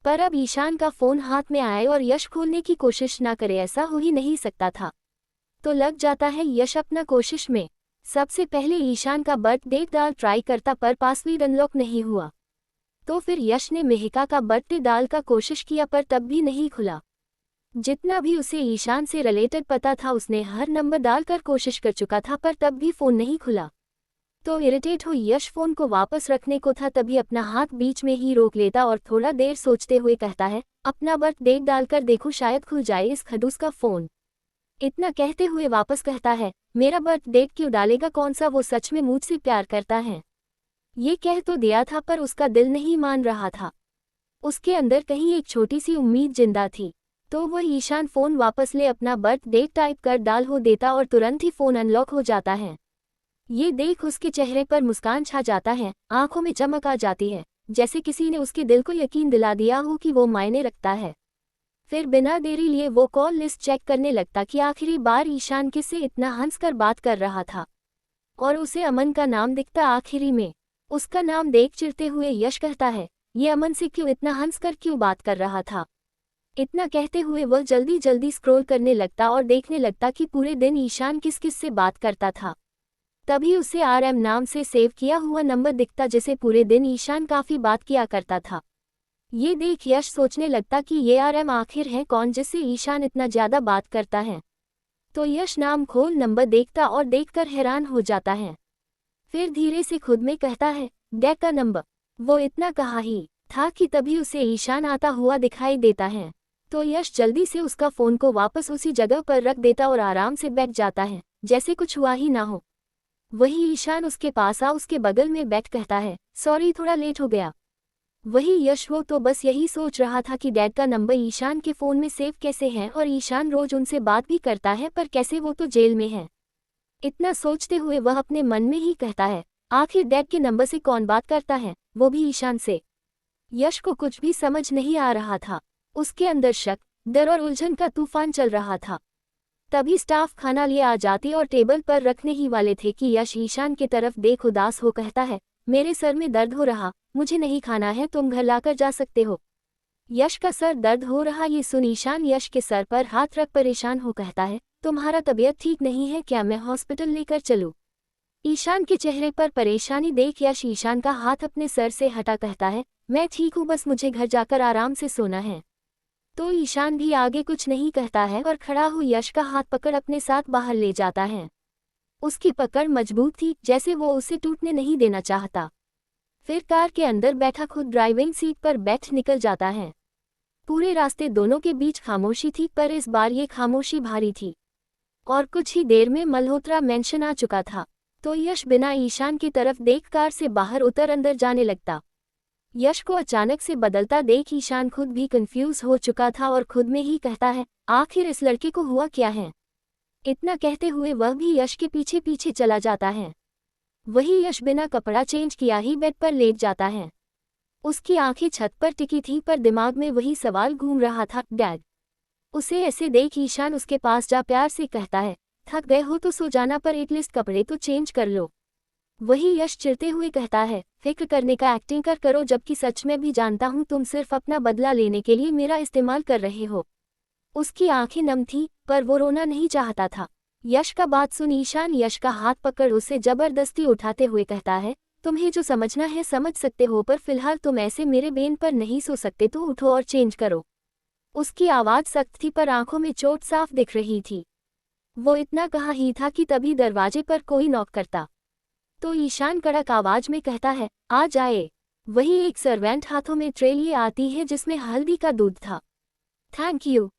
पर अब ईशान का फोन हाथ में आए और यश खोलने की कोशिश ना करे ऐसा हो ही नहीं सकता था। तो लग जाता है यश अपना कोशिश में। सबसे पहले ईशान का बर्थ डेट डाल ट्राई करता पर पासवर्ड अनलॉक नहीं हुआ। तो फिर यश ने मेहिका का बर्थडे डाल का कोशिश किया पर तब भी नहीं खुला। जितना भी उसे ईशान से रिलेटेड पता था उसने हर नंबर डालकर कोशिश कर चुका था पर तब भी फोन नहीं खुला। तो इरिटेट हो यश फोन को वापस रखने को था तभी अपना हाथ बीच में ही रोक लेता और थोड़ा देर सोचते हुए कहता है, अपना बर्थ डेट डालकर देखूं शायद खुल जाए इस खड़ूस का फोन। इतना कहते हुए वापस कहता है, मेरा बर्थ डेट क्यों डालेगा, कौन सा वो सच में मुझसे प्यार करता है। ये कह तो दिया था पर उसका दिल नहीं मान रहा था। उसके अंदर कहीं एक छोटी सी उम्मीद जिंदा थी। तो वह ईशान फोन वापस ले अपना बर्थ डेट टाइप कर डाल हो देता और तुरंत ही फोन अनलॉक हो जाता है। ये देख उसके चेहरे पर मुस्कान छा जाता है, आंखों में चमक आ जाती है, जैसे किसी ने उसके दिल को यकीन दिला दिया हो कि वो मायने रखता है। फिर बिना देरी लिए वो कॉल लिस्ट चेक करने लगता कि आखिरी बार ईशान किससे इतना हंसकर बात कर रहा था। और उसे अमन का नाम दिखता आखिरी में। उसका नाम देख चिढ़ते हुए यश कहता है, ये अमन से क्यों इतना हंसकर क्यों बात कर रहा था। इतना कहते हुए वह जल्दी जल्दी स्क्रॉल करने लगता और देखने लगता कि पूरे दिन ईशान किस किस से बात करता था। तभी उसे RM नाम से सेव किया हुआ नंबर दिखता जिसे पूरे दिन ईशान काफ़ी बात किया करता था। ये देख यश सोचने लगता कि ये RM आखिर है कौन जिससे ईशान इतना ज़्यादा बात करता है। तो यश नाम खोल नंबर देखता और देखकर हैरान हो जाता है। फिर धीरे से खुद में कहता है, डैक का नंबर। वो इतना कहा ही था कि तभी उसे ईशान आता हुआ दिखाई देता है। तो यश जल्दी से उसका फ़ोन को वापस उसी जगह पर रख देता और आराम से बैठ जाता है, जैसे कुछ हुआ ही ना हो। वही ईशान उसके पास आ उसके बगल में बैठ कहता है, सॉरी थोड़ा लेट हो गया। वही यश वो तो बस यही सोच रहा था कि डैड का नंबर ईशान के फ़ोन में सेव कैसे है और ईशान रोज उनसे बात भी करता है पर कैसे वो तो जेल में है। इतना सोचते हुए वह अपने मन में ही कहता है, आखिर डैड के नंबर से कौन बात करता है, वो भी ईशान से। यश को कुछ भी समझ नहीं आ रहा था। उसके अंदर शक, डर और उलझन का तूफान चल रहा था। तभी स्टाफ खाना लिए आ जाती और टेबल पर रखने ही वाले थे कि यश ईशान की तरफ देख उदास हो कहता है, मेरे सर में दर्द हो रहा, मुझे नहीं खाना है, तुम घर लाकर जा सकते हो। यश का सर दर्द हो रहा ये सुन ईशान यश के सर पर हाथ रख परेशान हो कहता है, तुम्हारा तबीयत ठीक नहीं है क्या, मैं हॉस्पिटल लेकर चलूं। ईशान के चेहरे पर परेशानी देख यश ईशान का हाथ अपने सर से हटा कहता है, मैं ठीक हूँ, बस मुझे घर जाकर आराम से सोना है। तो ईशान भी आगे कुछ नहीं कहता है और खड़ा हो यश का हाथ पकड़ अपने साथ बाहर ले जाता है। उसकी पकड़ मजबूत थी, जैसे वो उसे टूटने नहीं देना चाहता। फिर कार के अंदर बैठा खुद ड्राइविंग सीट पर बैठ निकल जाता है। पूरे रास्ते दोनों के बीच खामोशी थी पर इस बार ये खामोशी भारी थी। और कुछ ही देर में मल्होत्रा मेंशन आ चुका था। तो यश बिना ईशान की तरफ देख कार से बाहर उतर अंदर जाने लगता। यश को अचानक से बदलता देख ईशान खुद भी कंफ्यूज हो चुका था और खुद में ही कहता है, आखिर इस लड़के को हुआ क्या है। इतना कहते हुए वह भी यश के पीछे पीछे चला जाता है। वही यश बिना कपड़ा चेंज किया ही बेड पर लेट जाता है। उसकी आंखें छत पर टिकी थी पर दिमाग में वही सवाल घूम रहा था, डैड। उसे ऐसे देख ईशान उसके पास जा प्यार से कहता है, थक गए हो तो सो जाना, पर एटलीस्ट कपड़े तो चेंज कर लो। वही यश चिढ़ते हुए कहता है, फिक्र करने का एक्टिंग करो, जबकि सच में भी जानता हूँ तुम सिर्फ अपना बदला लेने के लिए मेरा इस्तेमाल कर रहे हो। उसकी आंखें नम थी, पर वो रोना नहीं चाहता था। यश का बात सुन ईशान यश का हाथ पकड़ उसे जबरदस्ती उठाते हुए कहता है, तुम्हें जो समझना है समझ सकते हो, पर फिलहाल तुम ऐसे मेरे बेन पर नहीं सो सकते, तो उठो और चेंज करो। उसकी आवाज़ सख्त थी, पर आंखों में चोट साफ दिख रही थी। वो इतना कहा ही था कि तभी दरवाजे पर कोई नॉक करता। तो ईशान कड़क आवाज में कहता है, आ जाए। वही एक सर्वेंट हाथों में ट्रे लिए आती है जिसमें हल्दी का दूध था। Thank you.